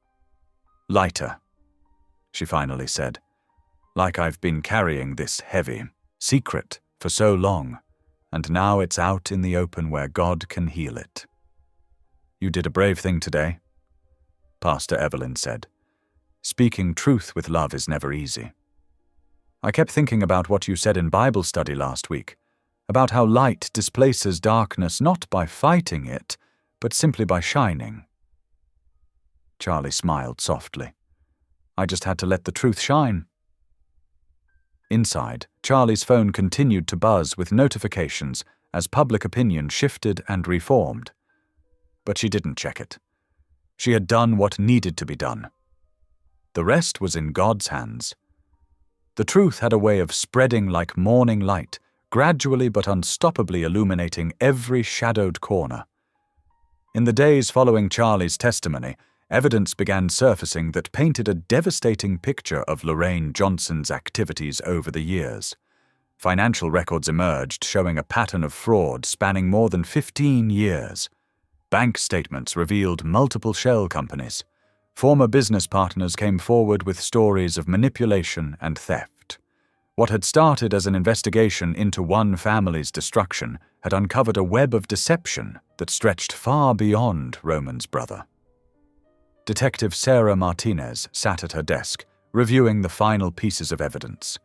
"Lighter," she finally said. "Like I've been carrying this heavy secret for so long, and now it's out in the open where God can heal it." "You did a brave thing today," Pastor Evelyn said. "Speaking truth with love is never easy. I kept thinking about what you said in Bible study last week, about how light displaces darkness not by fighting it, but simply by shining." Charlie smiled softly. "I just had to let the truth shine." Inside, Charlie's phone continued to buzz with notifications as public opinion shifted and reformed. But she didn't check it. She had done what needed to be done. The rest was in God's hands. The truth had a way of spreading like morning light, gradually but unstoppably illuminating every shadowed corner. In the days following Charlie's testimony, evidence began surfacing that painted a devastating picture of Lorraine Johnson's activities over the years. Financial records emerged showing a pattern of fraud spanning more than 15 years. Bank statements revealed multiple shell companies. Former business partners came forward with stories of manipulation and theft. What had started as an investigation into one family's destruction had uncovered a web of deception that stretched far beyond Roman's brother. Detective Sarah Martinez sat at her desk, reviewing the final pieces of evidence.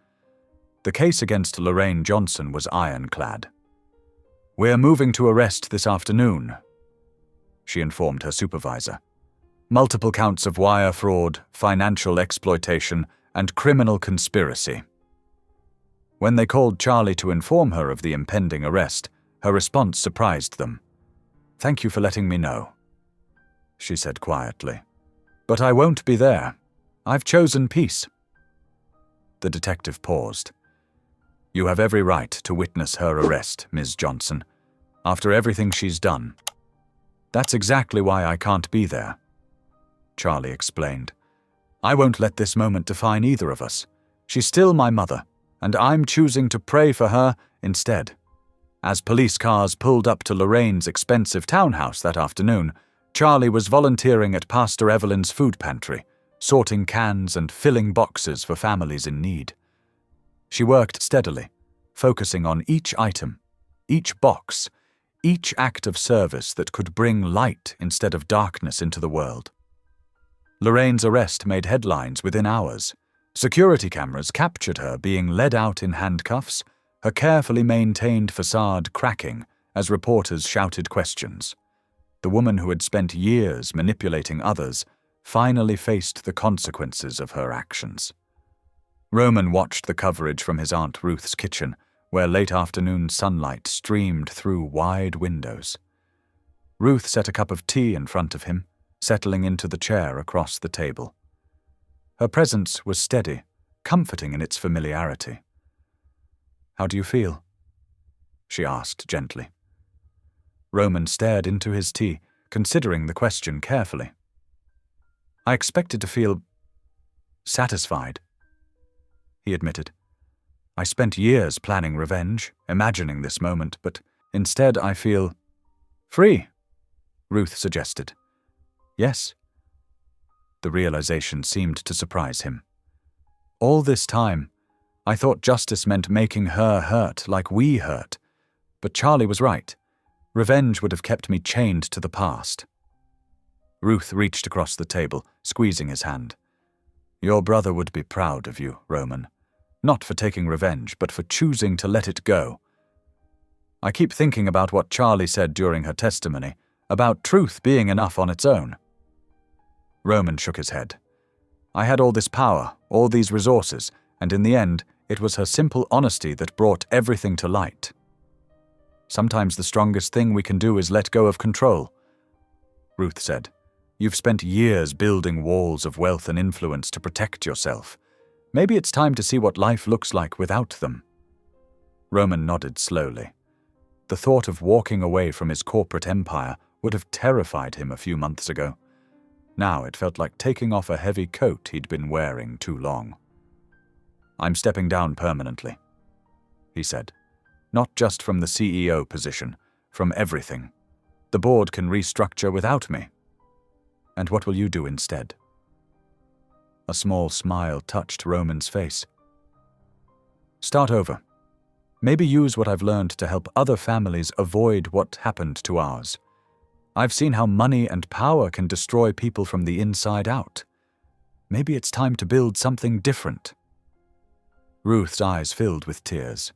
The case against Lorraine Johnson was ironclad. "We're moving to arrest this afternoon," she informed her supervisor. "Multiple counts of wire fraud, financial exploitation, and criminal conspiracy." When they called Charlie to inform her of the impending arrest, her response surprised them. "Thank you for letting me know," she said quietly. "But I won't be there. I've chosen peace." The detective paused. "You have every right to witness her arrest, Ms. Johnson, after everything she's done." "That's exactly why I can't be there," Charlie explained. I won't let this moment define either of us. She's still my mother, and I'm choosing to pray for her instead. As police cars pulled up to Lorraine's expensive townhouse that afternoon, Charlie was volunteering at Pastor Evelyn's food pantry, sorting cans and filling boxes for families in need. She worked steadily, focusing on each item, each box, each act of service that could bring light instead of darkness into the world. Lorraine's arrest made headlines within hours. Security cameras captured her being led out in handcuffs, her carefully maintained facade cracking as reporters shouted questions. The woman who had spent years manipulating others finally faced the consequences of her actions. Roman watched the coverage from his Aunt Ruth's kitchen, where late afternoon sunlight streamed through wide windows. Ruth set a cup of tea in front of him, settling into the chair across the table. Her presence was steady, comforting in its familiarity. "How do you feel?" she asked gently. Roman stared into his tea, considering the question carefully. "I expected to feel satisfied," he admitted. "I spent years planning revenge, imagining this moment, but instead I feel free," Ruth suggested. "Yes." The realization seemed to surprise him. All this time, I thought justice meant making her hurt like we hurt, but Charlie was right. Revenge would have kept me chained to the past. Ruth reached across the table, squeezing his hand. "Your brother would be proud of you, Roman. Not for taking revenge, but for choosing to let it go. I keep thinking about what Charlie said during her testimony, about truth being enough on its own." Roman shook his head. "I had all this power, all these resources, and in the end, it was her simple honesty that brought everything to light. Sometimes the strongest thing we can do is let go of control," Ruth said. "You've spent years building walls of wealth and influence to protect yourself. Maybe it's time to see what life looks like without them." Roman nodded slowly. The thought of walking away from his corporate empire would have terrified him a few months ago. Now it felt like taking off a heavy coat he'd been wearing too long. "I'm stepping down permanently," he said. "Not just from the CEO position, from everything. The board can restructure without me." "And what will you do instead?" A small smile touched Roman's face. "Start over. Maybe use what I've learned to help other families avoid what happened to ours. I've seen how money and power can destroy people from the inside out. Maybe it's time to build something different." Ruth's eyes filled with tears.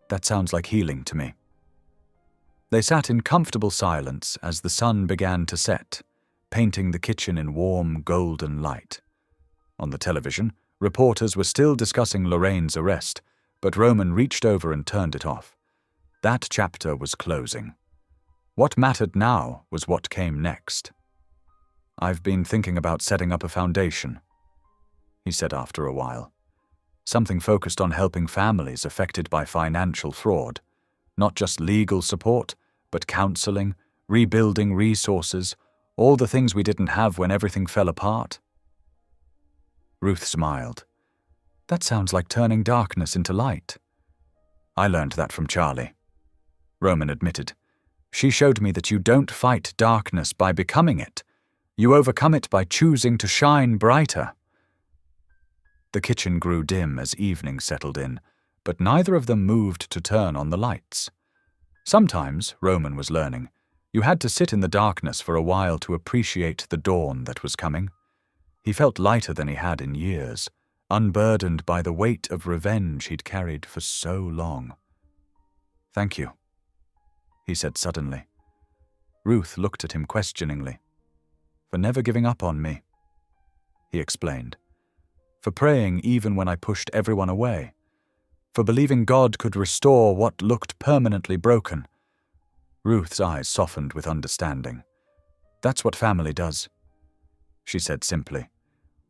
"That sounds like healing to me." They sat in comfortable silence as the sun began to set, painting the kitchen in warm, golden light. On the television, reporters were still discussing Lorraine's arrest, but Roman reached over and turned it off. That chapter was closing. What mattered now was what came next. "I've been thinking about setting up a foundation," he said after a while. "Something focused on helping families affected by financial fraud. Not just legal support, but counseling, rebuilding resources, all the things we didn't have when everything fell apart." Ruth smiled. "That sounds like turning darkness into light." "I learned that from Charlie," Roman admitted. "She showed me that you don't fight darkness by becoming it. You overcome it by choosing to shine brighter." The kitchen grew dim as evening settled in, but neither of them moved to turn on the lights. Sometimes, Roman was learning, you had to sit in the darkness for a while to appreciate the dawn that was coming. He felt lighter than he had in years, unburdened by the weight of revenge he'd carried for so long. "Thank you," he said suddenly. Ruth looked at him questioningly. "For never giving up on me," he explained. "For praying even when I pushed everyone away. For believing God could restore what looked permanently broken." Ruth's eyes softened with understanding. "That's what family does," she said simply.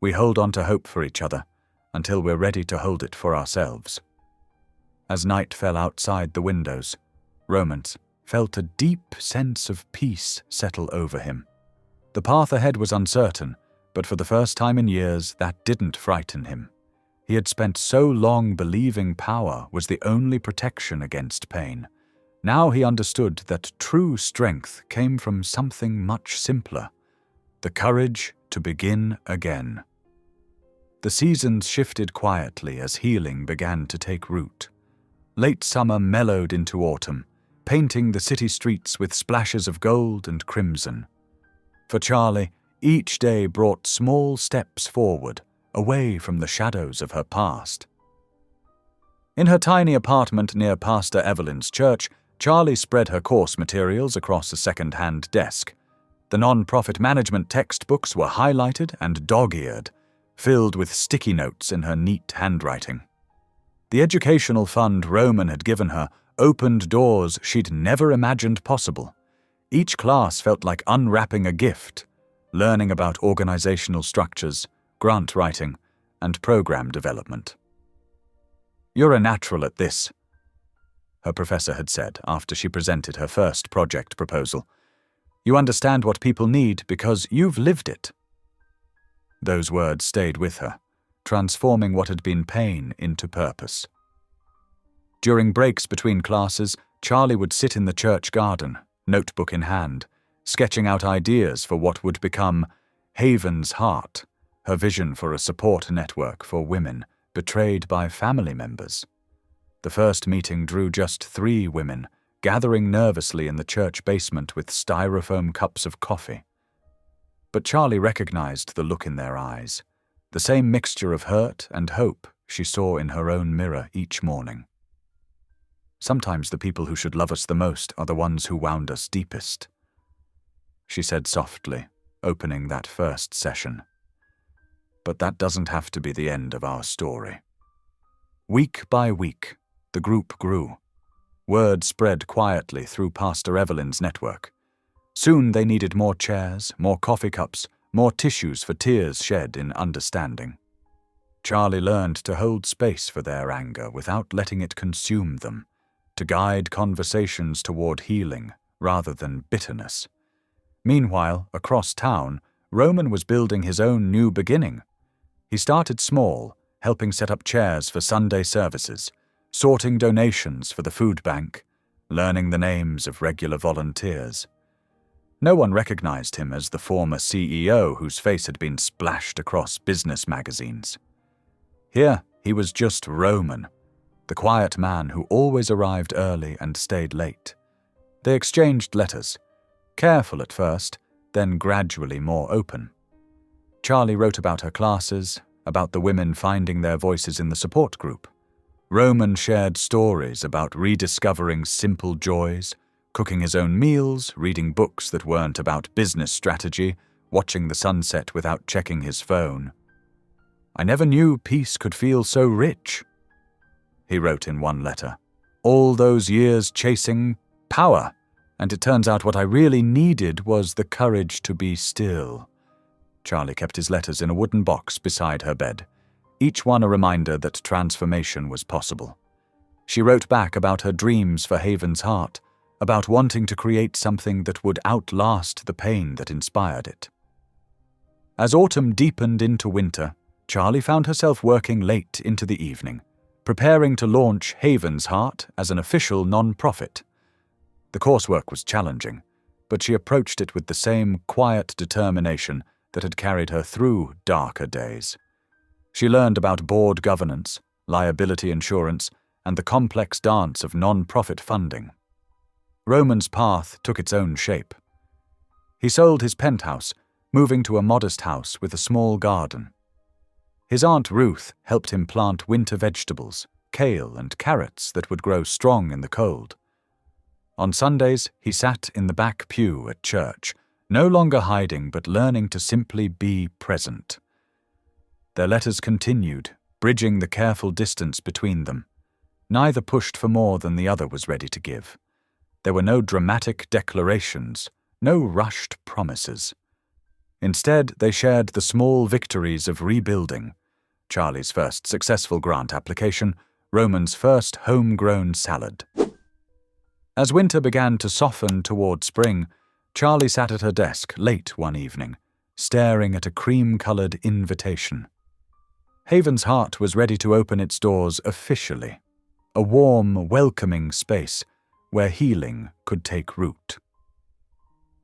"We hold on to hope for each other until we're ready to hold it for ourselves." As night fell outside the windows, Roman felt a deep sense of peace settle over him. The path ahead was uncertain, But for the first time in years, that didn't frighten him. He had spent so long believing power was the only protection against pain. Now he understood that true strength came from something much simpler: the courage to begin again. The seasons shifted quietly as healing began to take root. Late summer mellowed into autumn, painting the city streets with splashes of gold and crimson. For Charlie, each day brought small steps forward, away from the shadows of her past. In her tiny apartment near Pastor Evelyn's church, Charlie spread her course materials across a second-hand desk. The non-profit management textbooks were highlighted and dog-eared, filled with sticky notes in her neat handwriting. The educational fund Roman had given her opened doors she'd never imagined possible. Each class felt like unwrapping a gift, learning about organizational structures, grant writing, and program development. "You're a natural at this," her professor had said after she presented her first project proposal. "You understand what people need because you've lived it." Those words stayed with her, transforming what had been pain into purpose. During breaks between classes, Charlie would sit in the church garden, notebook in hand, sketching out ideas for what would become Haven's Heart, her vision for a support network for women betrayed by family members. The first meeting drew just 3 women, gathering nervously in the church basement with styrofoam cups of coffee. But Charlie recognized the look in their eyes, the same mixture of hurt and hope she saw in her own mirror each morning. "Sometimes the people who should love us the most are the ones who wound us deepest," she said softly, opening that first session. But that doesn't have to be the end of our story. Week by week, the group grew. Word spread quietly through Pastor Evelyn's network. Soon they needed more chairs, more coffee cups, more tissues for tears shed in understanding. Charlie learned to hold space for their anger without letting it consume them, to guide conversations toward healing rather than bitterness. Meanwhile, across town, Roman was building his own new beginning. He started small, helping set up chairs for Sunday services, sorting donations for the food bank, learning the names of regular volunteers. No one recognized him as the former CEO whose face had been splashed across business magazines. Here, he was just Roman, the quiet man who always arrived early and stayed late. They exchanged letters, careful at first, then gradually more open. Charlie wrote about her classes, about the women finding their voices in the support group. Roman shared stories about rediscovering simple joys, cooking his own meals, reading books that weren't about business strategy, watching the sunset without checking his phone. "I never knew peace could feel so rich," he wrote in one letter. "All those years chasing power, and it turns out what I really needed was the courage to be still." Charlie kept his letters in a wooden box beside her bed, each one a reminder that transformation was possible. She wrote back about her dreams for Haven's Heart, about wanting to create something that would outlast the pain that inspired it. As autumn deepened into winter, Charlie found herself working late into the evening, preparing to launch Haven's Heart as an official non-profit. The coursework was challenging, but she approached it with the same quiet determination that had carried her through darker days. She learned about board governance, liability insurance, and the complex dance of non-profit funding. Roman's path took its own shape. He sold his penthouse, moving to a modest house with a small garden. His Aunt Ruth helped him plant winter vegetables, kale and carrots that would grow strong in the cold. On Sundays, he sat in the back pew at church, no longer hiding but learning to simply be present. Their letters continued, bridging the careful distance between them. Neither pushed for more than the other was ready to give. There were no dramatic declarations, no rushed promises. Instead, they shared the small victories of rebuilding: Charlie's first successful grant application, Roman's first homegrown salad. As winter began to soften toward spring, Charlie sat at her desk late one evening, staring at a cream-colored invitation. Haven's Heart was ready to open its doors officially, a warm, welcoming space where healing could take root.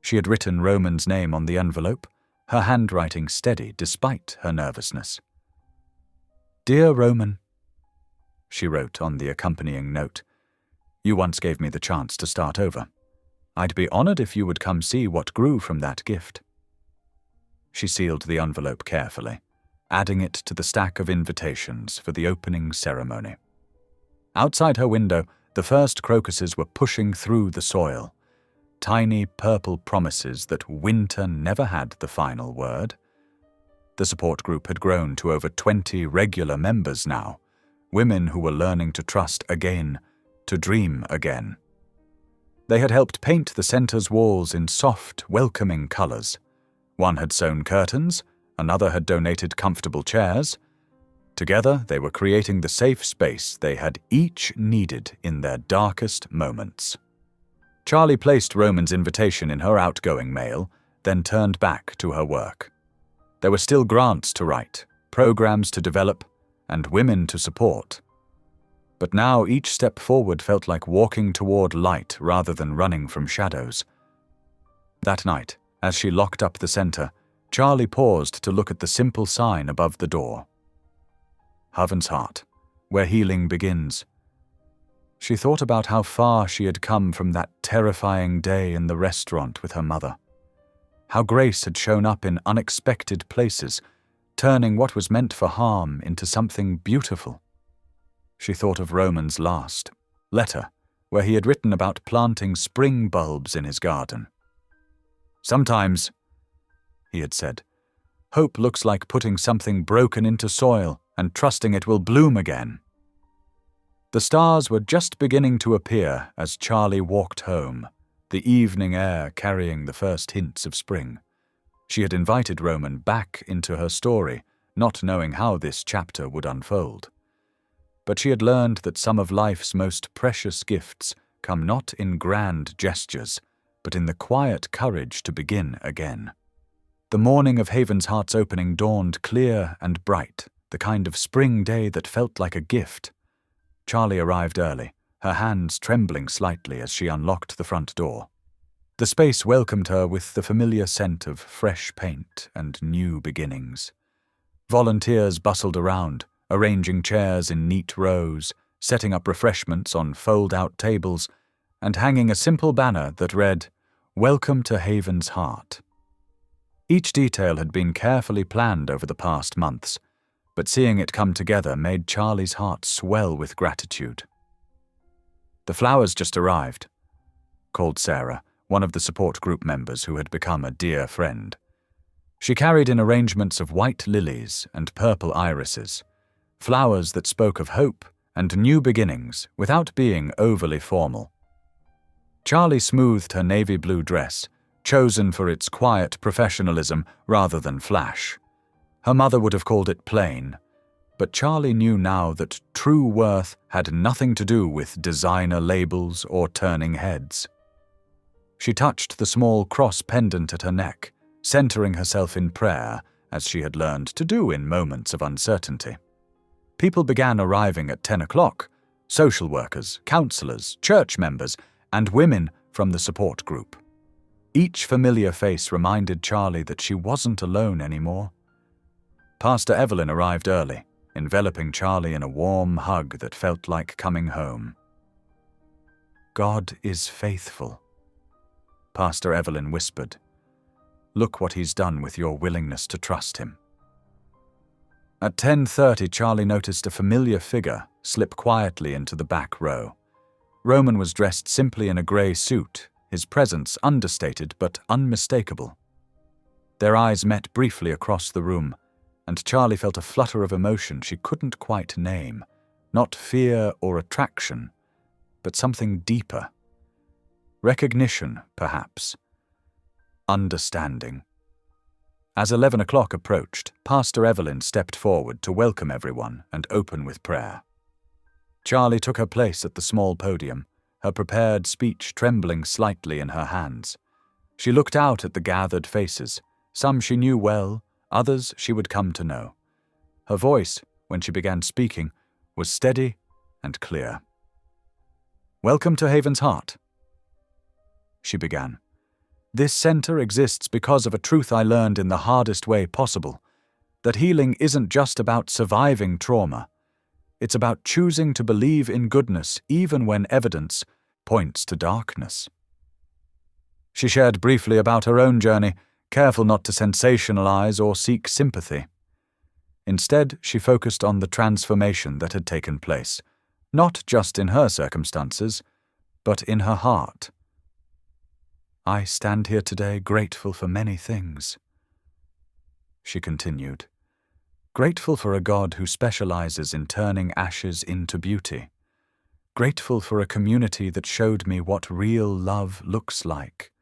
She had written Roman's name on the envelope, her handwriting steady despite her nervousness. "Dear Roman," she wrote on the accompanying note, "you once gave me the chance to start over. I'd be honored if you would come see what grew from that gift." She sealed the envelope carefully, adding it to the stack of invitations for the opening ceremony. Outside her window, the first crocuses were pushing through the soil, tiny purple promises that winter never had the final word. The support group had grown to over 20 regular members now, women who were learning to trust again, to dream again. They had helped paint the center's walls in soft, welcoming colors. One had sewn curtains, another had donated comfortable chairs. Together, they were creating the safe space they had each needed in their darkest moments. Charlie placed Roman's invitation in her outgoing mail, then turned back to her work. There were still grants to write, programs to develop, and women to support. But now each step forward felt like walking toward light rather than running from shadows. That night, as she locked up the center, Charlie paused to look at the simple sign above the door. Haven's Heart, where healing begins. She thought about how far she had come from that terrifying day in the restaurant with her mother. How grace had shown up in unexpected places, turning what was meant for harm into something beautiful. She thought of Roman's last letter, where he had written about planting spring bulbs in his garden. "Sometimes," he had said, "hope looks like putting something broken into soil and trusting it will bloom again." The stars were just beginning to appear as Charlie walked home, the evening air carrying the first hints of spring. She had invited Roman back into her story, not knowing how this chapter would unfold. But she had learned that some of life's most precious gifts come not in grand gestures, but in the quiet courage to begin again. The morning of Haven's Heart's opening dawned clear and bright, the kind of spring day that felt like a gift. Charlie arrived early, her hands trembling slightly as she unlocked the front door. The space welcomed her with the familiar scent of fresh paint and new beginnings. Volunteers bustled around, arranging chairs in neat rows, setting up refreshments on fold-out tables, and hanging a simple banner that read, "Welcome to Haven's Heart." Each detail had been carefully planned over the past months, but seeing it come together made Charlie's heart swell with gratitude. "The flowers just arrived," called Sarah, one of the support group members who had become a dear friend. She carried in arrangements of white lilies and purple irises, flowers that spoke of hope and new beginnings without being overly formal. Charlie smoothed her navy blue dress, chosen for its quiet professionalism rather than flash. Her mother would have called it plain, but Charlie knew now that true worth had nothing to do with designer labels or turning heads. She touched the small cross pendant at her neck, centering herself in prayer, as she had learned to do in moments of uncertainty. People began arriving at 10 o'clock, social workers, counselors, church members, and women from the support group. Each familiar face reminded Charlie that she wasn't alone anymore. Pastor Evelyn arrived early, enveloping Charlie in a warm hug that felt like coming home. "God is faithful," Pastor Evelyn whispered. "Look what he's done with your willingness to trust him." At 10:30, Charlie noticed a familiar figure slip quietly into the back row. Roman was dressed simply in a grey suit, his presence understated but unmistakable. Their eyes met briefly across the room, and Charlie felt a flutter of emotion she couldn't quite name, not fear or attraction, but something deeper. Recognition, perhaps. Understanding. As 11 o'clock approached, Pastor Evelyn stepped forward to welcome everyone and open with prayer. Charlie took her place at the small podium, her prepared speech trembling slightly in her hands. She looked out at the gathered faces, Some she knew well, others she would come to know. Her voice, when she began speaking, was steady and clear. "Welcome to Haven's Heart," she began. "This center exists because of a truth I learned in the hardest way possible, that healing isn't just about surviving trauma. It's about choosing to believe in goodness even when evidence points to darkness." She shared briefly about her own journey, careful not to sensationalize or seek sympathy. Instead, she focused on the transformation that had taken place, not just in her circumstances, but in her heart. "I stand here today grateful for many things," she continued. "Grateful for a God who specializes in turning ashes into beauty. Grateful for a community that showed me what real love looks like.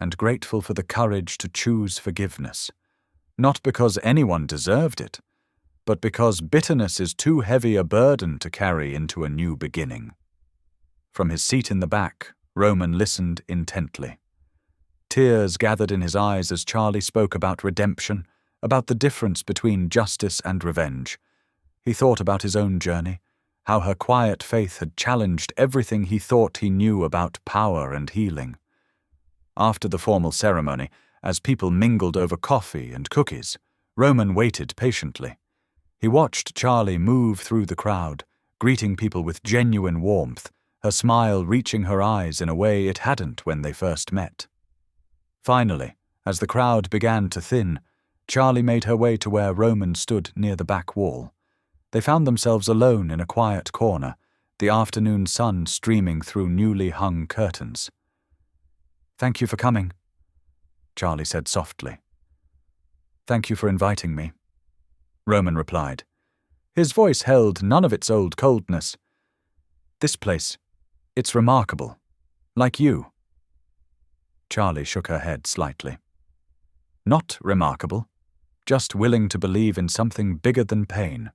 And grateful for the courage to choose forgiveness, not because anyone deserved it, but because bitterness is too heavy a burden to carry into a new beginning." From his seat in the back, Roman listened intently. Tears gathered in his eyes as Charlie spoke about redemption, about the difference between justice and revenge. He thought about his own journey, how her quiet faith had challenged everything he thought he knew about power and healing. After the formal ceremony, as people mingled over coffee and cookies, Roman waited patiently. He watched Charlie move through the crowd, greeting people with genuine warmth, her smile reaching her eyes in a way it hadn't when they first met. Finally, as the crowd began to thin, Charlie made her way to where Roman stood near the back wall. They found themselves alone in a quiet corner, the afternoon sun streaming through newly hung curtains. "Thank you for coming," Charlie said softly. "Thank you for inviting me," Roman replied. His voice held none of its old coldness. "This place, it's remarkable. Like you." Charlie shook her head slightly. "Not remarkable, just willing to believe in something bigger than pain."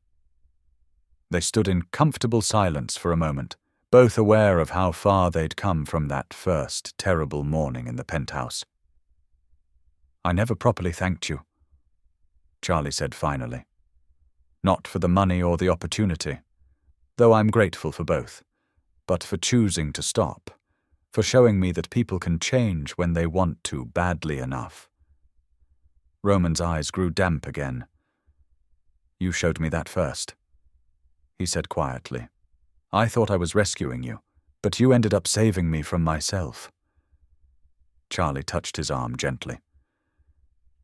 They stood in comfortable silence for a moment, both aware of how far they'd come from that first terrible morning in the penthouse. "I never properly thanked you," Charlie said finally. "Not for the money or the opportunity, though I'm grateful for both, but for choosing to stop, for showing me that people can change when they want to badly enough." Roman's eyes grew damp again. "You showed me that first," he said quietly. "I thought I was rescuing you, but you ended up saving me from myself." Charlie touched his arm gently.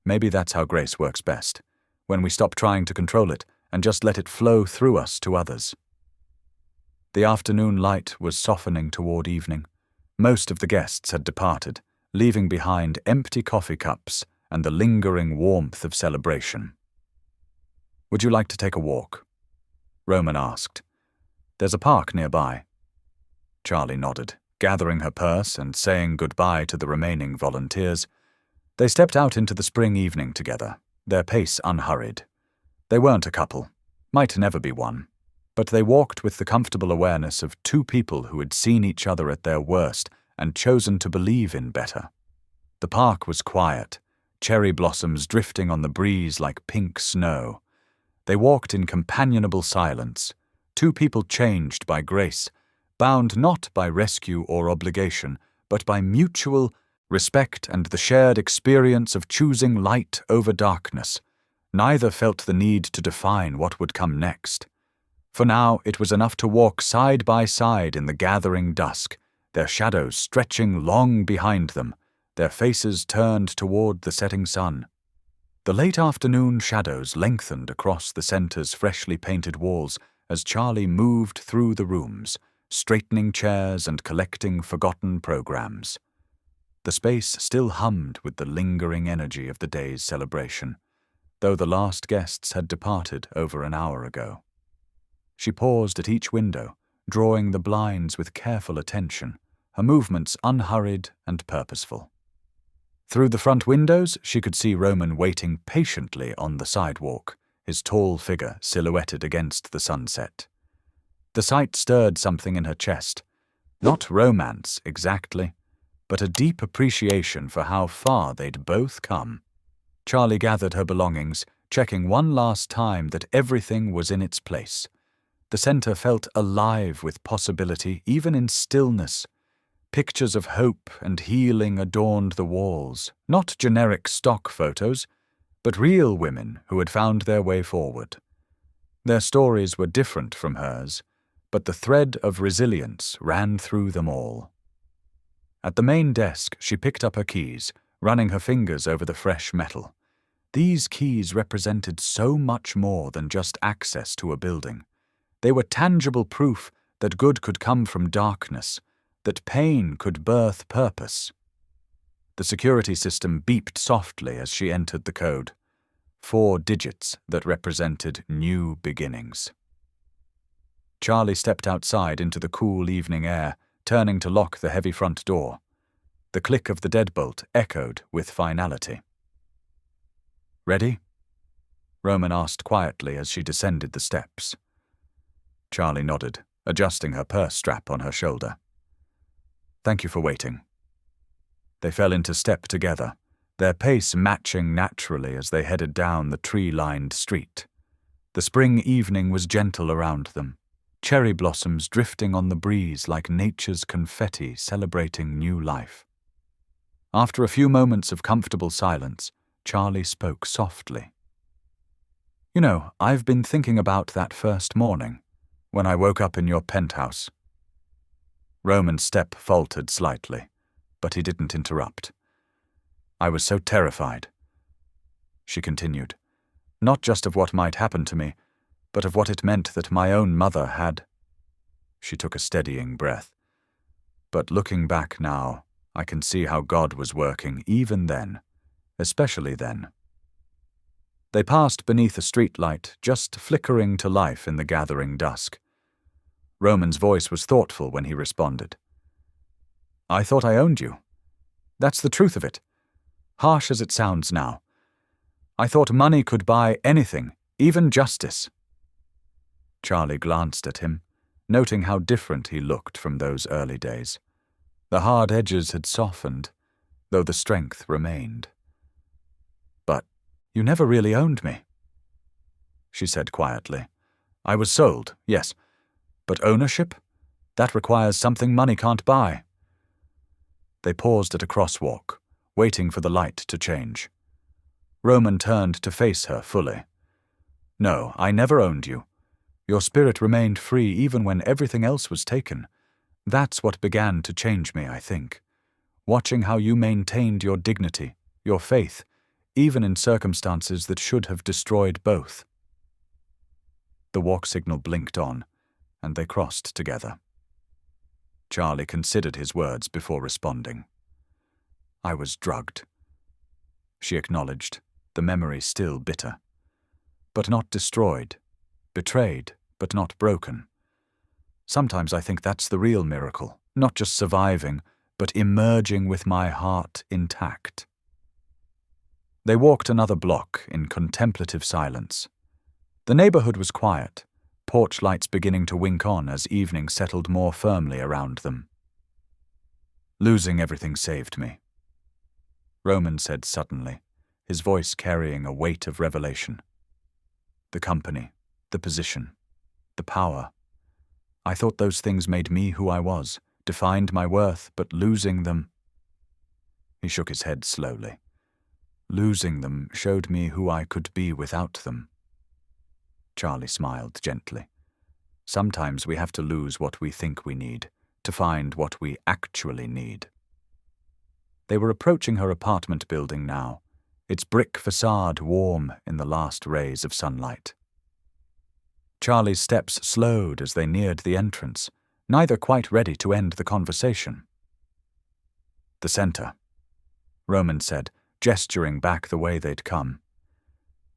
"Maybe that's how grace works best, when we stop trying to control it and just let it flow through us to others." The afternoon light was softening toward evening. Most of the guests had departed, leaving behind empty coffee cups and the lingering warmth of celebration. "Would you like to take a walk?" Roman asked. "There's a park nearby." Charlie nodded, gathering her purse and saying goodbye to the remaining volunteers. They stepped out into the spring evening together, their pace unhurried. They weren't a couple, might never be one, but they walked with the comfortable awareness of two people who had seen each other at their worst and chosen to believe in better. The park was quiet, cherry blossoms drifting on the breeze like pink snow. They walked in companionable silence, two people changed by grace, bound not by rescue or obligation, but by mutual respect and the shared experience of choosing light over darkness. Neither felt the need to define what would come next. For now, it was enough to walk side by side in the gathering dusk, their shadows stretching long behind them, their faces turned toward the setting sun. The late afternoon shadows lengthened across the center's freshly painted walls as Charlie moved through the rooms, straightening chairs and collecting forgotten programs. The space still hummed with the lingering energy of the day's celebration, though the last guests had departed over an hour ago. She paused at each window, drawing the blinds with careful attention, her movements unhurried and purposeful. Through the front windows, she could see Roman waiting patiently on the sidewalk, his tall figure silhouetted against the sunset. The sight stirred something in her chest. Not romance, exactly, but a deep appreciation for how far they'd both come. Charlie gathered her belongings, checking one last time that everything was in its place. The center felt alive with possibility, even in stillness. Pictures of hope and healing adorned the walls, not generic stock photos, but real women who had found their way forward. Their stories were different from hers, but the thread of resilience ran through them all. At the main desk, she picked up her keys, running her fingers over the fresh metal. These keys represented so much more than just access to a building. They were tangible proof that good could come from darkness, that pain could birth purpose. The security system beeped softly as she entered the code. 4 digits that represented new beginnings. Charlie stepped outside into the cool evening air, turning to lock the heavy front door. The click of the deadbolt echoed with finality. "Ready?" Roman asked quietly as she descended the steps. Charlie nodded, adjusting her purse strap on her shoulder. "Thank you for waiting." They fell into step together, their pace matching naturally as they headed down the tree-lined street. The spring evening was gentle around them, cherry blossoms drifting on the breeze like nature's confetti celebrating new life. After a few moments of comfortable silence, Charlie spoke softly. "You know, I've been thinking about that first morning, when I woke up in your penthouse." Roman's step faltered slightly, but he didn't interrupt. "I was so terrified," she continued, "not just of what might happen to me, but of what it meant that my own mother had." She took a steadying breath. "But looking back now, I can see how God was working even then, especially then." They passed beneath a streetlight, just flickering to life in the gathering dusk. Roman's voice was thoughtful when he responded. "I thought I owned you. That's the truth of it. Harsh as it sounds now. I thought money could buy anything, even justice." Charlie glanced at him, noting how different he looked from those early days. The hard edges had softened, though the strength remained. "But you never really owned me," she said quietly. "I was sold, yes, but ownership? That requires something money can't buy." They paused at a crosswalk, waiting for the light to change. Roman turned to face her fully. "No, I never owned you. Your spirit remained free even when everything else was taken. That's what began to change me, I think. Watching how you maintained your dignity, your faith, even in circumstances that should have destroyed both." The walk signal blinked on, and they crossed together. Charlie considered his words before responding. "I was drugged," she acknowledged, the memory still bitter. "But not destroyed. Betrayed, but not broken. Sometimes I think that's the real miracle, not just surviving, but emerging with my heart intact." They walked another block in contemplative silence. The neighborhood was quiet, porch lights beginning to wink on as evening settled more firmly around them. "Losing everything saved me," Roman said suddenly, his voice carrying a weight of revelation. "The company, the position, the power. I thought those things made me who I was, defined my worth, but losing them—" He shook his head slowly. "Losing them showed me who I could be without them." Charlie smiled gently. "Sometimes we have to lose what we think we need, to find what we actually need." They were approaching her apartment building now, its brick facade warm in the last rays of sunlight. Charlie's steps slowed as they neared the entrance, neither quite ready to end the conversation. "The center," Roman said, gesturing back the way they'd come.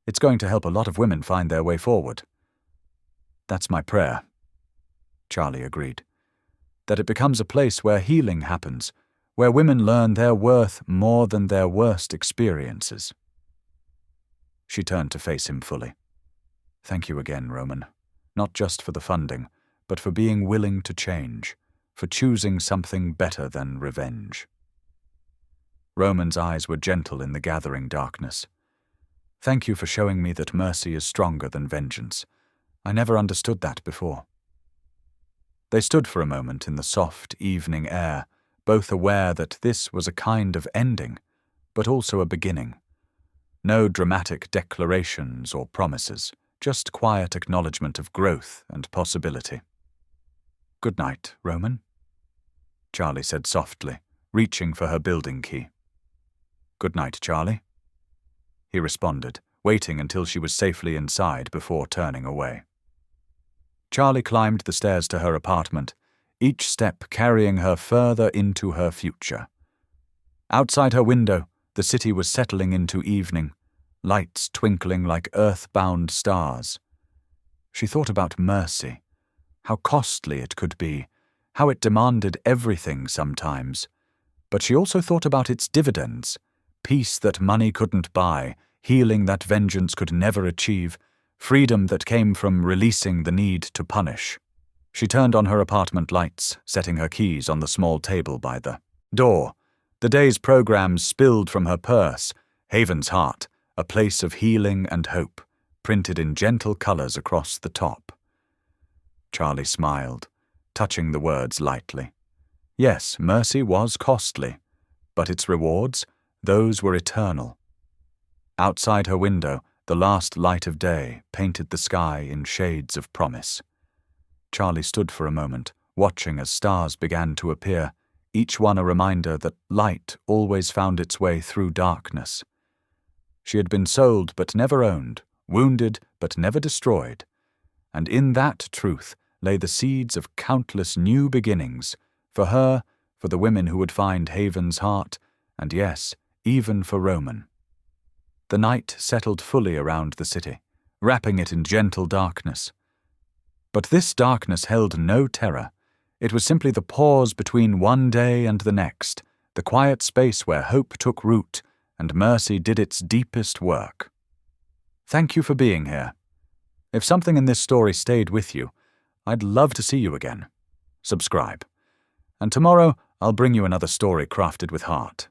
"It's going to help a lot of women find their way forward." "That's my prayer," Charlie agreed. "That it becomes a place where healing happens, where women learn their worth more than their worst experiences." She turned to face him fully. "Thank you again, Roman. Not just for the funding, but for being willing to change, for choosing something better than revenge." Roman's eyes were gentle in the gathering darkness. Thank you for showing me that mercy is stronger than vengeance. I never understood that before." They stood for a moment in the soft evening air, both aware that this was a kind of ending, but also a beginning. No dramatic declarations or promises, just quiet acknowledgement of growth and possibility. "Good night, Roman," Charlie said softly, reaching for her building key. "Good night, Charlie," he responded, waiting until she was safely inside before turning away. Charlie climbed the stairs to her apartment, each step carrying her further into her future. Outside her window, the city was settling into evening, lights twinkling like earth-bound stars. She thought about mercy, how costly it could be, how it demanded everything sometimes. But she also thought about its dividends, peace that money couldn't buy, healing that vengeance could never achieve, freedom that came from releasing the need to punish. She turned on her apartment lights, setting her keys on the small table by the door. The day's programs spilled from her purse, Haven's Heart, a place of healing and hope, printed in gentle colors across the top. Charlie smiled, touching the words lightly. Yes, mercy was costly, but its rewards, those were eternal. Outside her window, the last light of day painted the sky in shades of promise. Charlie stood for a moment, watching as stars began to appear, each one a reminder that light always found its way through darkness. She had been sold but never owned, wounded but never destroyed, and in that truth lay the seeds of countless new beginnings, for her, for the women who would find Haven's Heart, and yes, even for Roman. The night settled fully around the city, wrapping it in gentle darkness. But this darkness held no terror. It was simply the pause between one day and the next, the quiet space where hope took root and mercy did its deepest work. Thank you for being here. If something in this story stayed with you, I'd love to see you again. Subscribe. And tomorrow, I'll bring you another story crafted with heart.